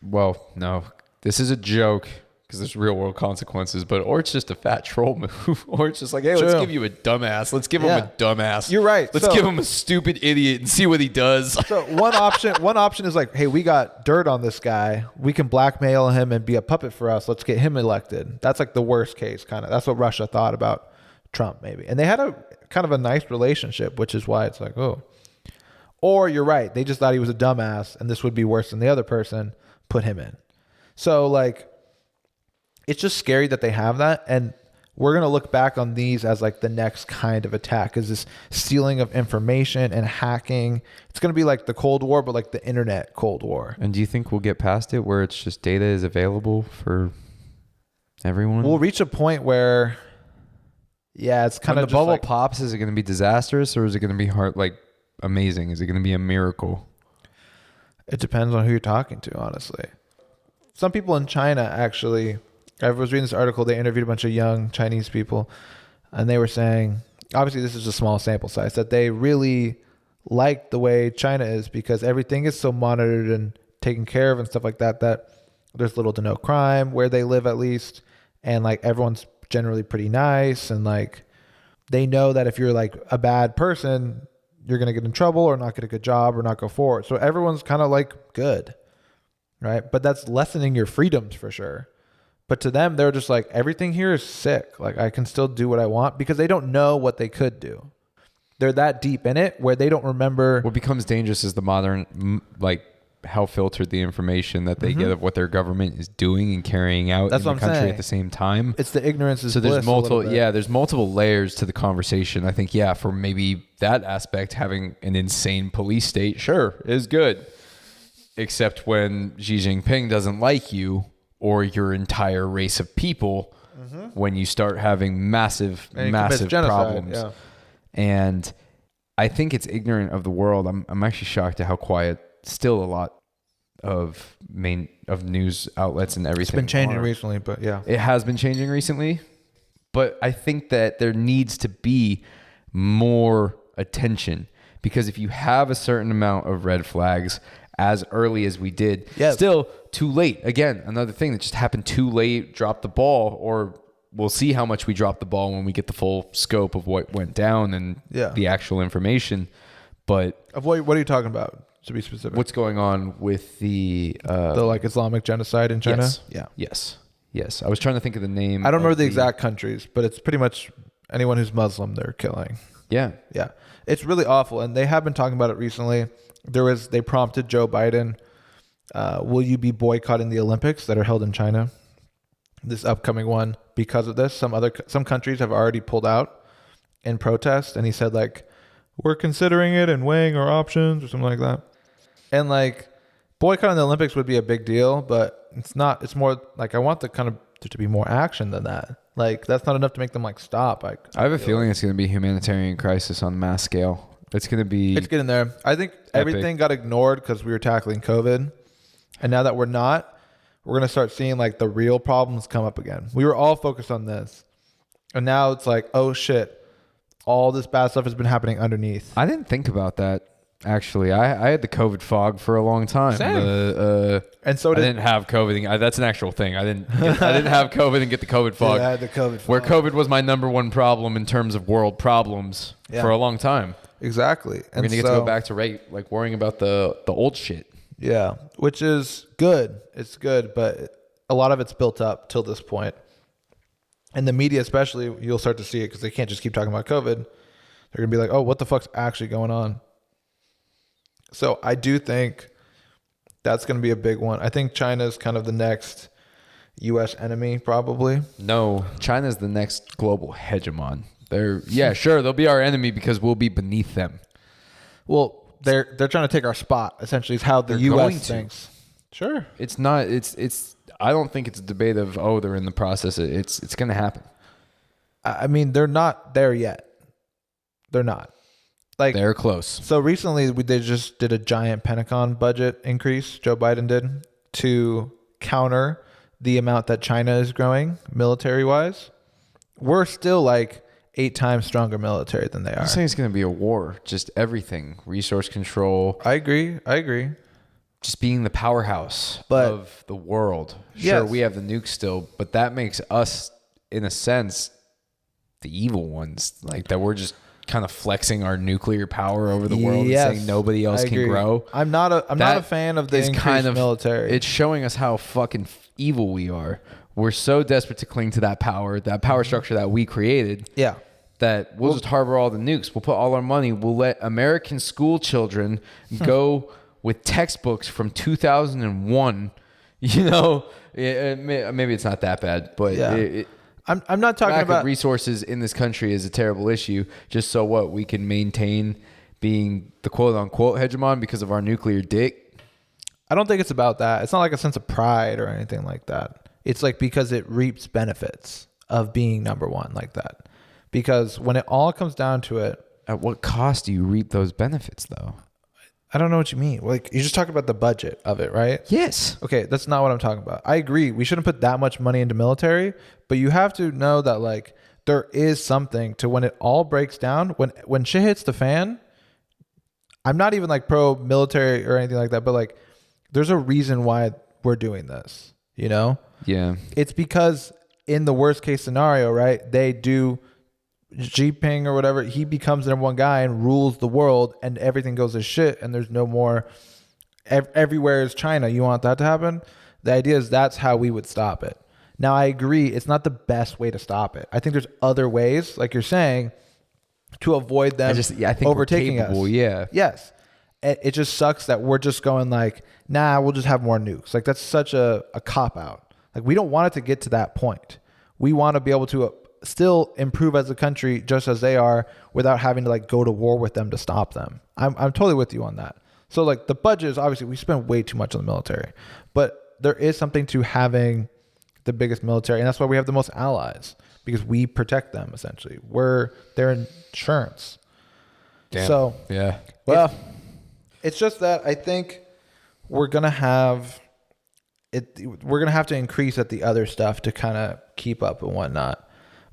no, this is a joke because there's real world consequences, or it's just a fat troll move, or it's just like, hey, let's True. give you a dumbass. Let's give him a dumbass. You're right. Let's give him a stupid idiot and see what he does. So one option is like, hey, we got dirt on this guy. We can blackmail him and be a puppet for us. Let's get him elected. That's like the worst case kind of. That's what Russia thought about Trump maybe. And they had a kind of a nice relationship, which is why it's like, oh. Or you're right. They just thought he was a dumbass and this would be worse than the other person. Put him in. So like, it's just scary that they have that. And we're going to look back on these as like the next kind of attack is this stealing of information and hacking. It's going to be like the Cold War, but like the internet Cold War. And do you think we'll get past it where it's just data is available for everyone? We'll reach a point where, yeah, it's kind when of the just bubble like, pops, is it going to be disastrous or is it going to be amazing? Is it going to be a miracle? it depends on who you're talking to, honestly. Some people in China actually, I was reading this article, they interviewed a bunch of young Chinese people and they were saying, obviously this is a small sample size, that they really like the way China is because everything is so monitored and taken care of and stuff like that, that there's little to no crime where they live at least. And like everyone's generally pretty nice. And like, they know that if you're like a bad person, you're going to get in trouble or not get a good job or not go forward. So everyone's kind of like good, right? But that's lessening your freedoms for sure. But to them, they're just like, everything here is sick. Like I can still do what I want because they don't know what they could do. They're that deep in it where they don't remember. What becomes dangerous is the modern, like how filtered the information that they get of what their government is doing and carrying out That's in what the I'm country saying. at the same time. It's the ignorance is So there's bliss a little multiple, bit. there's multiple layers to the conversation. I think, for maybe that aspect, having an insane police state, sure, is good. Except when Xi Jinping doesn't like you or your entire race of people, when you start having massive genocide, problems. yeah. And I think it's ignorant of the world. I'm actually shocked at how quiet still a lot of news outlets and everything. It's been changing are. recently, but yeah. It has been changing recently, but I think that there needs to be more attention because if you have a certain amount of red flags as early as we did. Yeah. Still too late. Again, another thing that just happened too late, dropped the ball, or we'll see how much we dropped the ball when we get the full scope of what went down and the actual information. But Of what are you talking about, to be specific? what's going on with the like Islamic genocide in China? Yes. Yes. I was trying to think of the name. I don't remember the exact countries, but it's pretty much anyone who's Muslim they're killing. Yeah. Yeah. It's really awful. And they have been talking about it recently. They prompted Joe Biden, will you be boycotting the Olympics that are held in China? This upcoming one because of this. Some countries have already pulled out in protest. And he said like, we're considering it and weighing our options or something like that. And like boycotting the Olympics would be a big deal, but it's not. It's more like I want the kind of there to be more action than that. Like that's not enough to make them like stop. I have a feeling it's going to be a humanitarian crisis on mass scale. It's going to be. It's getting there. I think everything got ignored because we were tackling COVID, and now that we're not, we're going to start seeing like the real problems come up again. We were all focused on this, and now it's like, oh shit, all this bad stuff has been happening underneath. I didn't think about that. Actually, I had the COVID fog for a long time. Same. And so I didn't have COVID. That's an actual thing. I didn't have COVID and get the COVID fog. Yeah, I had the COVID fog. Where COVID was my number one problem in terms of world problems for a long time. Exactly. We're gonna get to go back to like worrying about the old shit. Yeah, which is good. It's good, but a lot of it's built up till this point. And the media, especially, you'll start to see it because they can't just keep talking about COVID. They're gonna be like, "Oh, what the fuck's actually going on?" So I do think that's going to be a big one. I think China is kind of the next U.S. enemy, probably. No, China's the next global hegemon. They'll be our enemy because we'll be beneath them. Well, they're trying to take our spot. Essentially, is how the U.S. thinks. Sure, it's not. It's. I don't think it's a debate of they're in the process. It's going to happen. I mean, they're not there yet. They're not. Like they're close. So recently they just did a giant Pentagon budget increase, Joe Biden did, to counter the amount that China is growing military wise. We're still like 8 times stronger military than they are. I'm saying it's going to be a war. Just everything. Resource control. I agree. Just being the powerhouse of the world. Sure, we have the nukes still, but that makes us, in a sense, the evil ones. Like that we're just kind of flexing our nuclear power over the world and saying nobody else can grow. I'm not a fan of the increased military. It's showing us how fucking evil we are. We're so desperate to cling to that power structure that we created. Yeah. That we'll just harbor all the nukes. We'll put all our money. We'll let American school children go with textbooks from 2001. You know, maybe it's not that bad, but I'm not talking lack about of resources in this country is a terrible issue. Just so what we can maintain being the quote unquote hegemon because of our nuclear dick. I don't think it's about that. It's not like a sense of pride or anything like that. It's like because it reaps benefits of being number one like that. Because when it all comes down to it, at what cost do you reap those benefits though? I don't know what you mean. Like you just talked about the budget of it, right? Yes. Okay, that's not what I'm talking about. I agree. We shouldn't put that much money into military, but you have to know that like there is something to when it all breaks down, when shit hits the fan. I'm not even like pro military or anything like that, but like there's a reason why we're doing this, you know? Yeah. It's because in the worst case scenario, right? They do Xi Jinping or whatever, he becomes the number one guy and rules the world and everything goes to shit and there's no more, everywhere is China. You want that to happen? The idea is that's how we would stop it. Now, I agree. It's not the best way to stop it. I think there's other ways, like you're saying, to avoid them I think overtaking we're capable, us. Yeah. Yes. It just sucks that we're just going like, nah, we'll just have more nukes. Like that's such a cop out. Like we don't want it to get to that point. We want to be able to still improve as a country just as they are without having to like go to war with them to stop them. I'm totally with you on that. So like the budget is obviously we spend way too much on the military, but there is something to having the biggest military, and that's why we have the most allies because we protect them essentially. We're their insurance. Damn. So yeah. Well, it's just that I think we're gonna have it. We're gonna have to increase at the other stuff to kind of keep up and whatnot.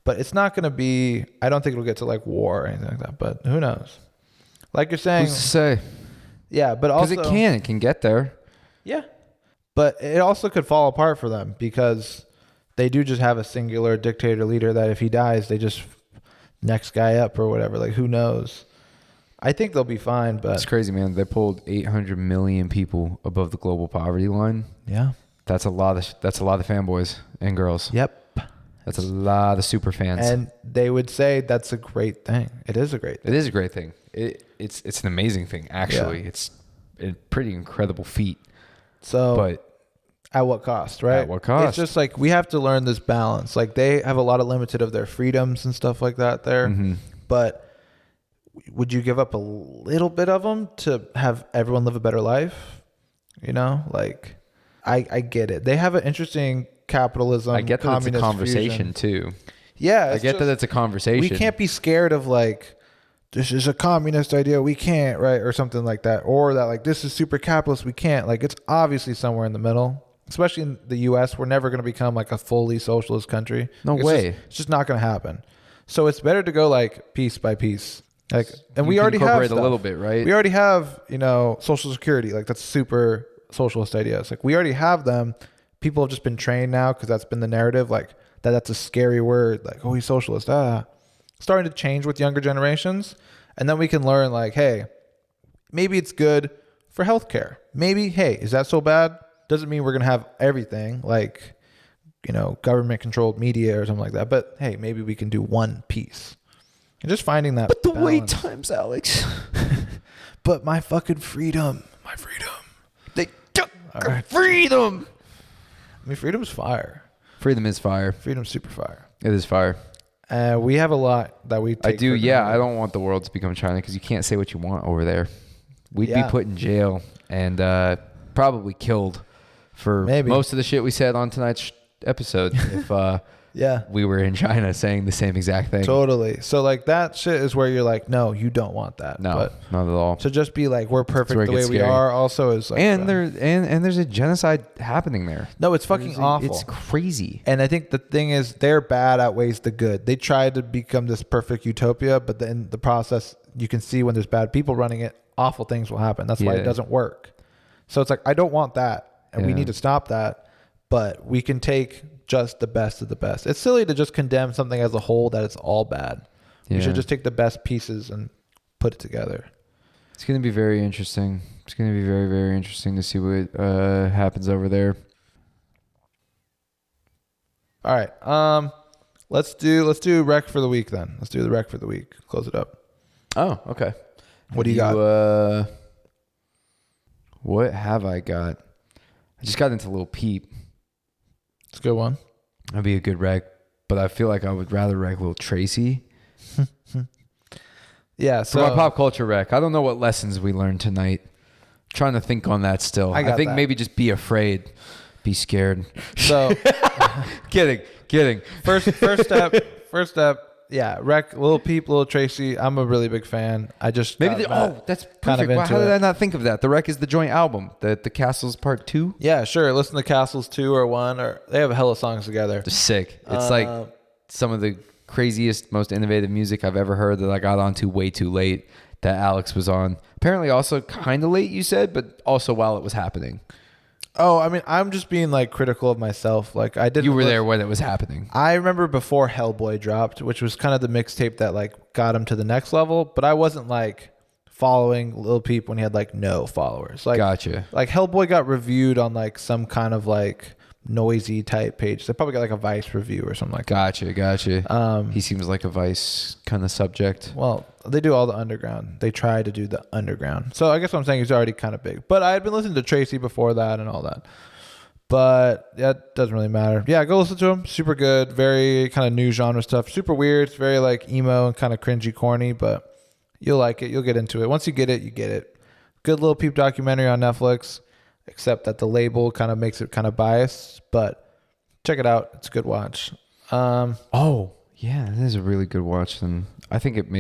But it's not gonna be. I don't think it'll get to like war or anything like that. But who knows? Like you're saying, Who's to say? Yeah, but Because also it can get there. Yeah. But it also could fall apart for them because they do just have a singular dictator leader that if he dies, they just next guy up or whatever. Like, who knows? I think they'll be fine, but It's crazy, man. They pulled 800 million people above the global poverty line. yeah. That's a lot of fanboys and girls. Yep. That's a lot of super fans. And they would say that's a great thing. It is a great thing. It is a great thing. It's an amazing thing, actually. Yeah. It's a pretty incredible feat. So, But at what cost, right? At what cost? It's just like we have to learn this balance. Like they have a lot of limited of their freedoms and stuff like that there. Mhm. But would you give up a little bit of them to have everyone live a better life? You know, like I get it. They have an interesting capitalism. I get that it's a communist conversation fusion. too. Yeah, I get that it's a conversation. we can't be scared of like this is a communist idea. We can't, right, or something like that, or that like this is super capitalist. We can't. Like it's obviously somewhere in the middle. Especially in the U.S., we're never going to become like a fully socialist country. No It's way. it's just not going to happen. So it's better to go like piece by piece. Like, and You we can already have incorporate a stuff. little bit, right? We already have, Social Security. Like that's super socialist ideas. Like we already have them. People have just been trained now because that's been the narrative. Like that's a scary word. Like, oh, he's socialist. Starting to change with younger generations, and then we can learn like, hey, maybe it's good for healthcare. Maybe, hey, is that so bad? Doesn't mean we're gonna have everything like, government controlled media or something like that. But hey, maybe we can do one piece. And just finding that. But the wait balance. times, Alex. But my fucking freedom. My freedom. They took All right. freedom. I mean, freedom's fire. Freedom is fire. Freedom's super fire. It is fire. We have a lot that we take I do, for yeah. granted. I don't want the world to become China because you can't say what you want over there. We'd Yeah. be put in jail and probably killed for Maybe. most of the shit we said on tonight's episode if Yeah. we were in China saying the same exact thing. Totally. So like that shit is where you're like, no, you don't want that. No, But not at all. to just be like, we're perfect where it the way gets we scary. are also is like, And there's a genocide happening there. no, it's fucking awful. It's crazy. And I think the thing is their bad outweighs the good. They tried to become this perfect utopia, but then in the process, you can see when there's bad people running it, awful things will happen. That's why Yeah. it doesn't work. So it's like, I don't want that. And we Yeah. need to stop that. But we can take just the best of the best. It's silly to just condemn something as a whole that it's all bad. We Yeah. should just take the best pieces and put it together. It's going to be very interesting. It's going to be very, very interesting to see what happens over there. All right. Let's do rec for the week then. Let's do the rec for the week. Close it up. Oh, okay. What do you got? What have I got? I just got into Lil Peep. It's a good one. That'd be a good rec, but I feel like I would rather rec Lil Tracy. Yeah. For So my pop culture rec, I don't know what lessons we learned tonight. trying to think on that still. I got think that. maybe just be afraid. Be scared. So Kidding. first step. Yeah, Rec, Lil Peep, Lil Tracy. I'm a really big fan. I just Maybe got that's kind of perfect. How into did it. I not think of that? The Rec is the joint album. The Castles Part 2. Yeah, sure. Listen to Castles 2 or 1 or they have a hella songs together. They're sick. It's like some of the craziest, most innovative music I've ever heard that I got onto way too late that Alex was on. Apparently also kind of late, you said, but also while it was happening. Oh, I mean, I'm just being like critical of myself. Like I didn't You were look- there when it was happening. I remember before Hellboy dropped, which was kind of the mixtape that like got him to the next level, but I wasn't like following Lil Peep when he had like no followers. Like Gotcha. Like Hellboy got reviewed on like some kind of like noisy type page. They probably got like a Vice review or something like that. Gotcha. He seems like a Vice kind of subject. Well, they do all the underground. They try to do the underground. So I guess what I'm saying he's already kind of big. But I had been listening to Tracy before that and all that. But that doesn't really matter. Yeah, go listen to him. Super good. Very kind of new genre stuff. Super weird. It's very like emo and kind of cringy, corny, but you'll like it. You'll get into it. Once you get it, you get it. Good Lil Peep documentary on Netflix, except that the label kind of makes it kind of biased. But check it out. It's a good watch. Oh, yeah, that is a really good watch. And I think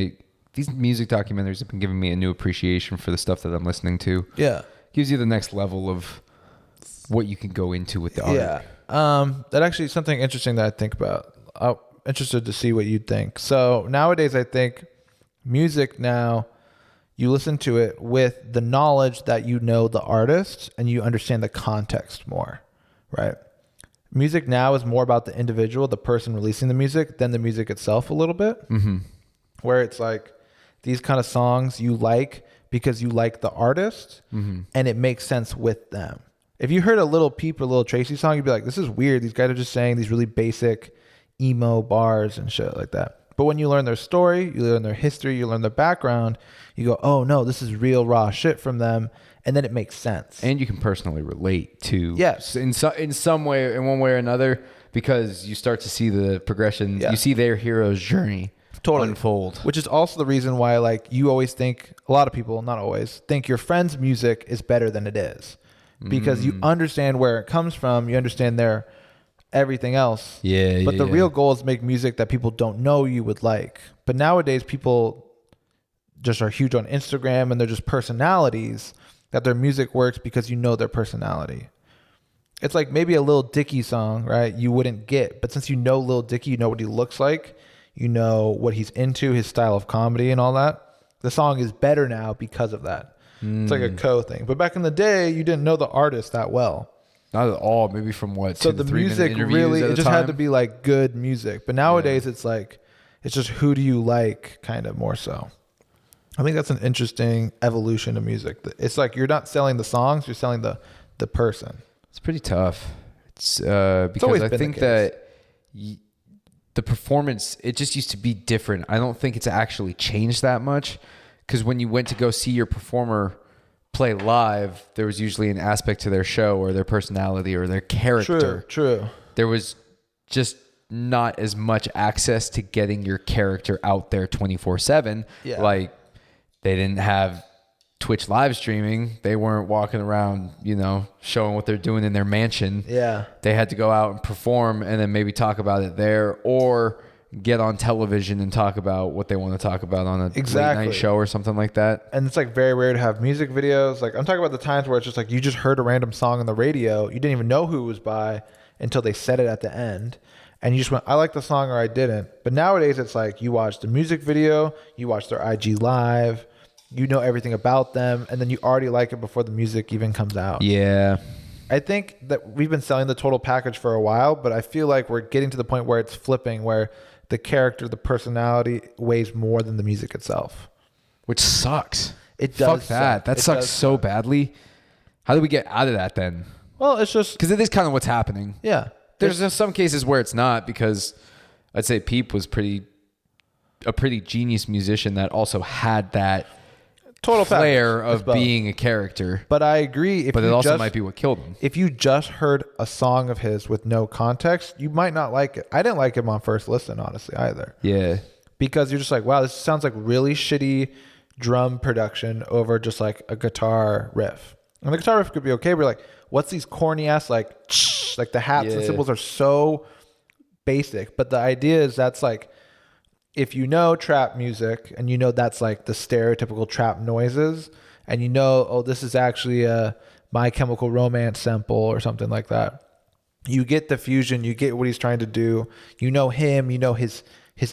these music documentaries have been giving me a new appreciation for the stuff that I'm listening to. Yeah. Gives you the next level of what you can go into with the art. Yeah. That actually is something interesting that I think about. I'm interested to see what you'd think. So nowadays, I think music now, you listen to it with the knowledge that you know the artist and you understand the context more, right? Music now is more about the individual, the person releasing the music, than the music itself a little bit. Mm-hmm. Where it's like these kind of songs you like because you like the artist and it makes sense with them. If you heard a Little Peep or Little Tracy song, you'd be like, this is weird. These guys are just saying these really basic emo bars and shit like that. But when you learn their story, you learn their history, you learn their background, you go, oh no, this is real raw shit from them. And then it makes sense. And you can personally relate to, yes, in some way, in one way or another, because you start to see the progression. You see their hero's journey unfold. Which is also the reason why, like, you always think, a lot of people, not always, think your friend's music is better than it is. Because you understand where it comes from, you understand their everything else. But the real goal is to make music that people don't know you would like. But nowadays, people just are huge on Instagram and they're just personalities, that their music works because you know their personality. It's like maybe a Lil Dicky song, right? You wouldn't get, but since you know Lil Dicky, you know what he looks like, you know what he's into, his style of comedy and all that. The song is better now because of that. It's like a thing. But back in the day, you didn't know the artist that well. Not at all. Maybe from what? So the music really, it just had to be like good music. But nowadays it's like, it's just who do you like kind of more so. I think that's an interesting evolution of music. It's like you're not selling the songs, you're selling the person. It's pretty tough. It's because I think that the performance, it just used to be different. I don't think it's actually changed that much, because when you went to go see your performer play live, there was usually an aspect to their show or their personality or their character. True. There was just not as much access to getting your character out there 24/7. Yeah. Like, they didn't have Twitch live streaming. They weren't walking around, showing what they're doing in their mansion. Yeah. They had to go out and perform and then maybe talk about it there, or get on television and talk about what they want to talk about on a late night show or something like that. And it's like very rare to have music videos. Like, I'm talking about the times where it's just like you just heard a random song on the radio. You didn't even know who it was by until they said it at the end. And you just went, I like the song or I didn't. But nowadays it's like you watch the music video, you watch their IG live, you know everything about them, and then you already like it before the music even comes out. Yeah. I think that we've been selling the total package for a while, but I feel like we're getting to the point where it's flipping, where the character, the personality weighs more than the music itself. Which sucks. It does. Fuck that. Suck. That It sucks does so suck. badly. How do we get out of that then? Well, it's just, Because it is kind of what's happening. yeah. There's just some cases where it's not, because I'd say Peep was a pretty genius musician that also had that Total flair package. of being a character. But I agree. But it also might be what killed him. If you just heard a song of his with no context, you might not like it. I didn't like him on first listen, honestly, either. Yeah. Because you're just like, wow, this sounds like really shitty drum production over just like a guitar riff. And the guitar riff could be okay, but you're like, what's these corny ass like the hats and cymbals are so basic. But the idea is that's like, if you know trap music and you know that's like the stereotypical trap noises, and you know, oh, this is actually a My Chemical Romance sample or something like that, you get the fusion, you get what he's trying to do, you know him, you know his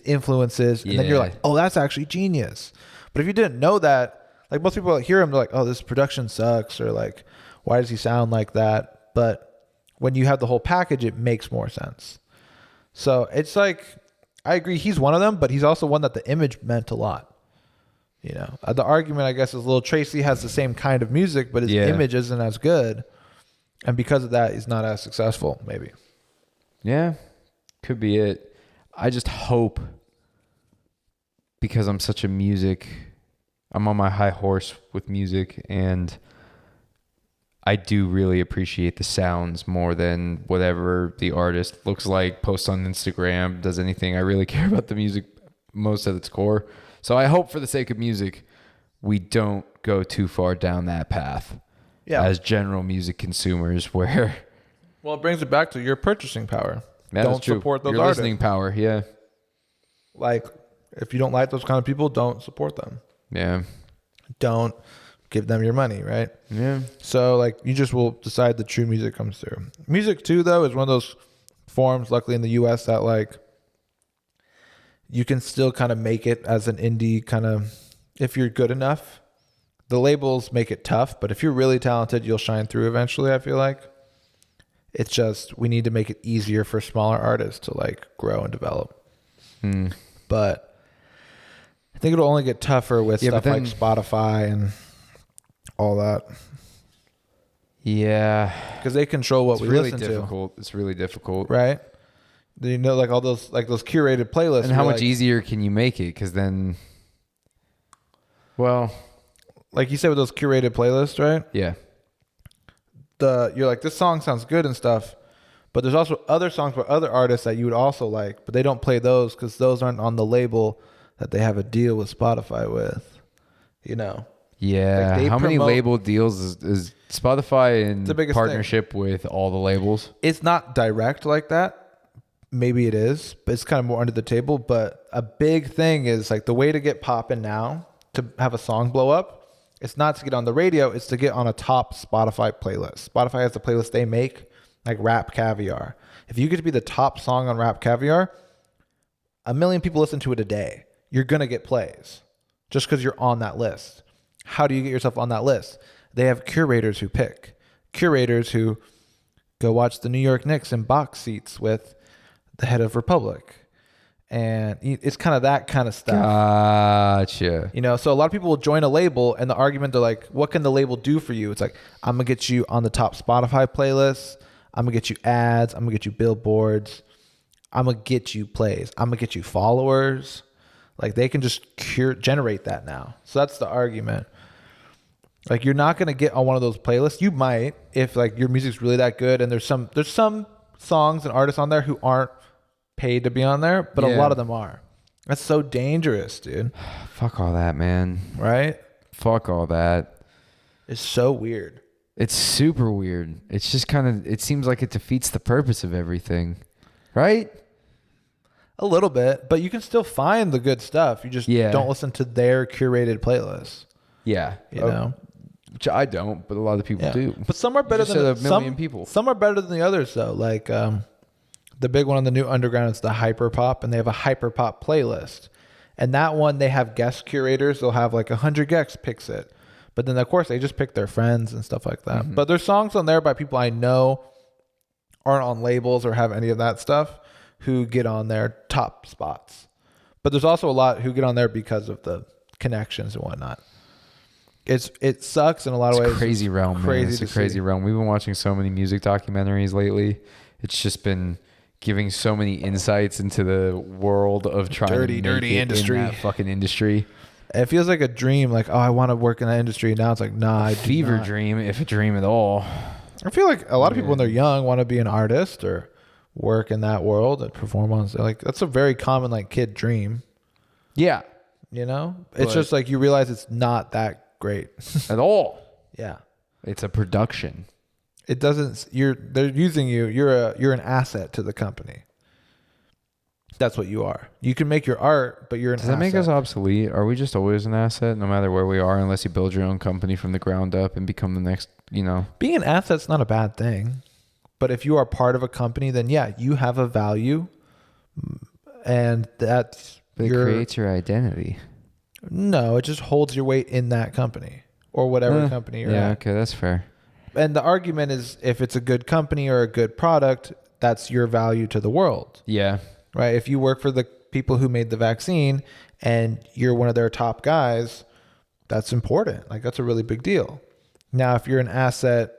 influences, and then you're like, oh, that's actually genius. But if you didn't know that, like, most people hear him, they're like, oh, this production sucks, or like, why does he sound like that? But when you have the whole package, it makes more sense. So it's like, I agree, he's one of them, but he's also one that the image meant a lot. The argument, I guess, is Lil Tracy has the same kind of music, but his image isn't as good. And because of that, he's not as successful, maybe. Yeah, could be it. I just hope, because I'm on my high horse with music, and I do really appreciate the sounds more than whatever the artist looks like, posts on Instagram, does anything. I really care about the music most at its core. So I hope, for the sake of music, we don't go too far down that path as general music consumers, where... Well, it brings it back to your purchasing power. Yeah, don't support those your artists. listening power, yeah. Like, if you don't like those kind of people, don't support them. Yeah. Don't give them your money, right? Yeah. So, like, you just will decide the true music comes through. Music, too, though, is one of those forms, luckily in the U.S., that, like, you can still kind of make it as an indie kind of, if you're good enough. the labels make it tough, but if you're really talented, you'll shine through eventually, I feel like. It's just we need to make it easier for smaller artists to like grow and develop. But I think it'll only get tougher with stuff like Spotify and all that. Yeah. Because they control what we really listen difficult. It's really difficult. to. Right? You know, like all those curated playlists. And how much easier can you make it? Because then, well, like you said with those curated playlists, right? yeah. You're like, this song sounds good and stuff, but there's also other songs by other artists that you would also like, but they don't play those because those aren't on the label that they have a deal with Spotify with, you know? Yeah. Like how many label deals is Spotify in partnership with all the labels? It's not direct like that. Maybe it is, but it's kind of more under the table. But a big thing is like the way to get popping now, to have a song blow up, it's not to get on the radio, it's to get on a top Spotify playlist. Spotify has the playlist they make, like Rap Caviar. If you get to be the top song on Rap Caviar, 1 million people listen to it a day. You're going to get plays just because you're on that list. How do you get yourself on that list? They have curators who pick. Curators who go watch the New York Knicks in box seats with the head of Republic. And it's kind of that kind of stuff. Gotcha. You know, so a lot of people will join a label and the argument, they're like, what can the label do for you? It's like, I'm going to get you on the top Spotify playlists. I'm going to get you ads. I'm going to get you billboards. I'm going to get you plays. I'm going to get you followers. Like they can just generate that now. So that's the argument. Like you're not going to get on one of those playlists. You might if like your music's really that good and there's some songs and artists on there who aren't paid to be on there, but a lot of them are. That's so dangerous, dude. Fuck all that, man. Right? Fuck all that. It's so weird. It's super weird. It's just kind of, it seems like it defeats the purpose of everything. Right? A little bit, but you can still find the good stuff. You just don't listen to their curated playlists. Yeah. You know? Which I don't, but a lot of people do. But some are better than a million people. Some are better than the others though. Like the big one on the new underground is the hyperpop, and they have a hyperpop playlist. And that one they have guest curators. They'll have like 100 guests picks it. But then of course they just pick their friends and stuff like that. But there's songs on there by people I know aren't on labels or have any of that stuff who get on their top spots. But there's also a lot who get on there because of the connections and whatnot. It sucks in a lot of ways. Crazy realm, man. It's a crazy realm. We've been watching so many music documentaries lately. It's just been giving so many insights into the world of trying to make dirty it industry. in that fucking industry. It feels like a dream. Like, oh, I want to work in that industry. Now it's like, nah, I do Fever not. dream, if a dream at all. I feel like a lot of people when they're young want to be an artist or work in that world and perform on. Like that's a very common like kid dream. Yeah, You know, it's just like you realize it's not that great at all. Yeah, It's a production. it doesn't. They're using you. You're an asset to the company. That's what you are. You can make your art, but you're an Does that asset. make us obsolete? Are we just always an asset no matter where we are, unless you build your own company from the ground up and become the next, Being an asset's not a bad thing, but if you are part of a company, then yeah, you have a value, and that's It creates your identity. No, it just holds your weight in that company or whatever company you're Yeah, at. okay, that's fair. And the argument is if it's a good company or a good product, that's your value to the world, Yeah. right? If you work for the people who made the vaccine and you're one of their top guys, that's important. Like that's a really big deal. Now, if you're an asset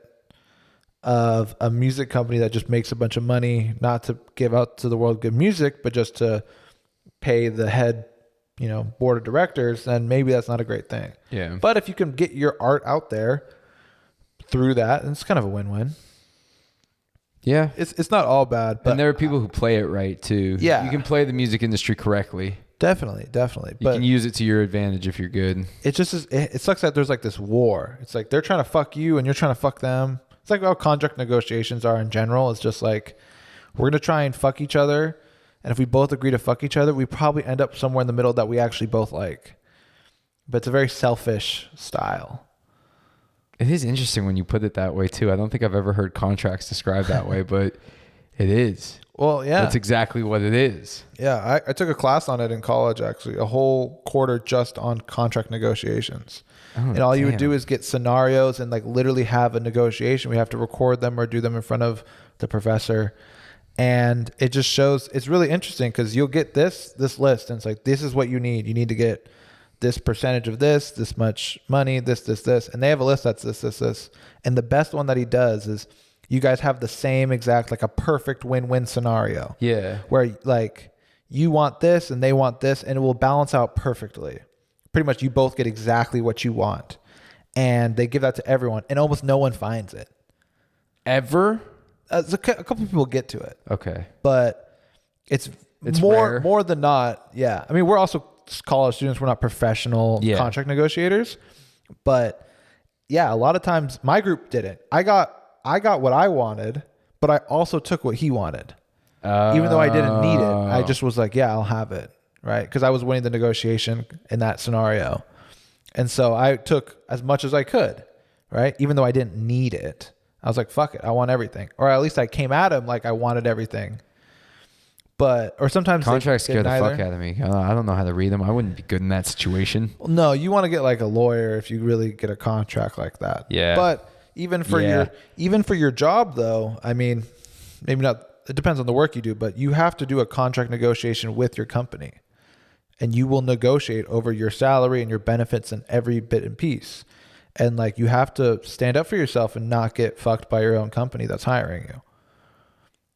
of a music company that just makes a bunch of money, not to give out to the world good music, but just to pay the head, board of directors, then maybe that's not a great thing. Yeah. But if you can get your art out there through that, it's kind of a win-win. Yeah. It's not all bad, but And there are people who play it right too. Yeah. You can play the music industry correctly. definitely. You But can use it to your advantage if you're good. it just is, it sucks that there's like this war. It's like they're trying to fuck you and you're trying to fuck them. It's like how contract negotiations are in general. It's just like we're going to try and fuck each other. And if we both agree to fuck each other, we probably end up somewhere in the middle that we actually both like. But it's a very selfish style. It is interesting when you put it that way too. I don't think I've ever heard contracts described that way, but It is. Well, yeah. That's exactly what it is. Yeah, I took a class on it in college, actually, a whole quarter just on contract negotiations. And all you would do is get scenarios and like literally have a negotiation. We have to record them or do them in front of the professor. And it just shows, it's really interesting because you'll get this list and it's like, this is what you need. You need to get this percentage of this much money, this. And they have a list that's this. And the best one that he does is you guys have the same exact, like a perfect win-win scenario. Yeah. Where like you want this and they want this and it will balance out perfectly. Pretty much you both get exactly what you want. And they give that to everyone and almost no one finds it. Ever? A couple people get to it. Okay. But it's rare. more than not. Yeah. I mean, we're also college students. We're not professional contract negotiators. But yeah, a lot of times my group didn't. I got what I wanted, but I also took what he wanted. Even though I didn't need it. I just was like, yeah, I'll have it. Right. Because I was winning the negotiation in that scenario. And so I took as much as I could. Right. Even though I didn't need it. I was like, fuck it. I want everything. Or at least I came at him like I wanted everything. Or sometimes contracts scare the fuck out of me. I don't know how to read them. I wouldn't be good in that situation. Well, no, you want to get like a lawyer if you really get a contract like that. Yeah. But even for your job though, I mean, maybe not, it depends on the work you do, but you have to do a contract negotiation with your company. And you will negotiate over your salary and your benefits and every bit and piece. And like you have to stand up for yourself and not get fucked by your own company that's hiring you.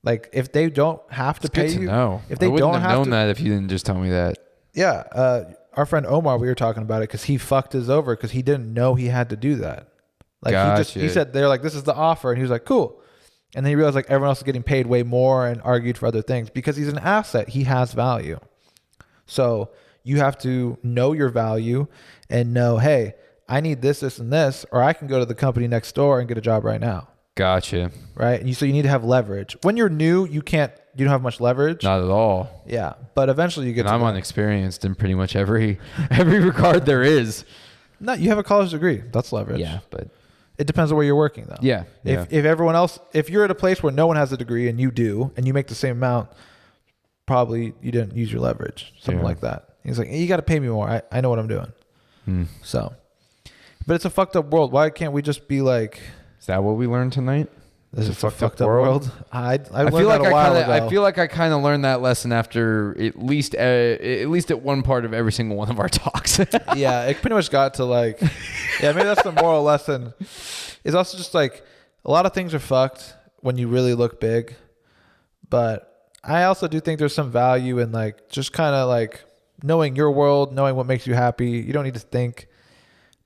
Like if they don't have to pay you, if they don't have known that if you didn't just tell me that. Yeah, our friend Omar, we were talking about it because he fucked his over because he didn't know he had to do that. Like he said they're like, this is the offer, and he was like, cool. And then he realized like everyone else is getting paid way more and argued for other things because he's an asset. He has value. So you have to know your value and know, hey, I need this, and this, or I can go to the company next door and get a job right now. Gotcha. Right. And so you need to have leverage. When you're new, you don't have much leverage. Not at all. Yeah. But eventually you get I'm unexperienced in pretty much every regard there is. No, you have a college degree. That's leverage. Yeah, but it depends on where you're working though. Yeah. If everyone else, if you're at a place where no one has a degree and you do, and you make the same amount, probably you didn't use your leverage. Something like that. He's like, hey, you got to pay me more. I know what I'm doing. So, but it's a fucked up world. Why can't we just be like, is that what we learned tonight? This is a fucked up world. I feel like I feel like I kind of learned that lesson after at least at one part of every single one of our talks. Yeah, it pretty much got to like, yeah, maybe that's the moral lesson. It's also just like a lot of things are fucked when you really look big, but I also do think there's some value in like just kind of like knowing your world, knowing what makes you happy. You don't need to think.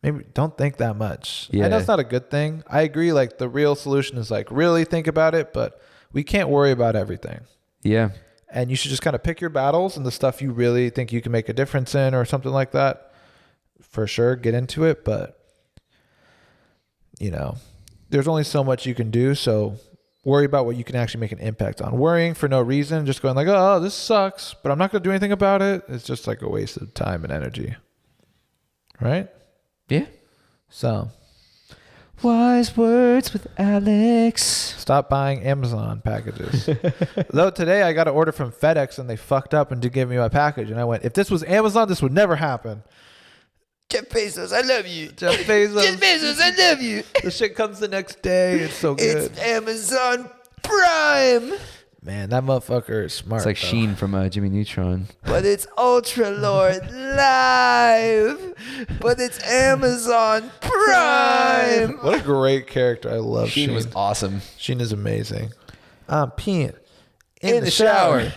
Maybe don't think that much. Yeah. I know it's not a good thing. I agree. Like the real solution is like really think about it, but we can't worry about everything. Yeah. And you should just kind of pick your battles and the stuff you really think you can make a difference in or something like that. For sure, get into it. But, you know, there's only so much you can do. So worry about what you can actually make an impact on. Worrying for no reason, just going like, oh, this sucks, but I'm not going to do anything about it. It's just like a waste of time and energy. Right? Yeah. So, wise words with Alex. Stop buying Amazon packages. Though today I got an order from FedEx and they fucked up and didn't give me my package. And I went, if this was Amazon, this would never happen. Jeff Bezos, I love you. Jeff Bezos. Jeff Bezos, I love you. The shit comes the next day. It's so good. It's Amazon Prime. Man, that motherfucker is smart. It's like Sheen from Jimmy Neutron. But it's Ultra Lord Live. But it's Amazon Prime. What a great character. I love Sheen. Sheen was awesome. Sheen is amazing. I'm peeing in the shower.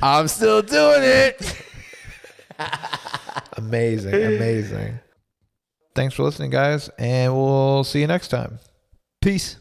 I'm still doing it. Amazing. Thanks for listening, guys, and we'll see you next time. Peace.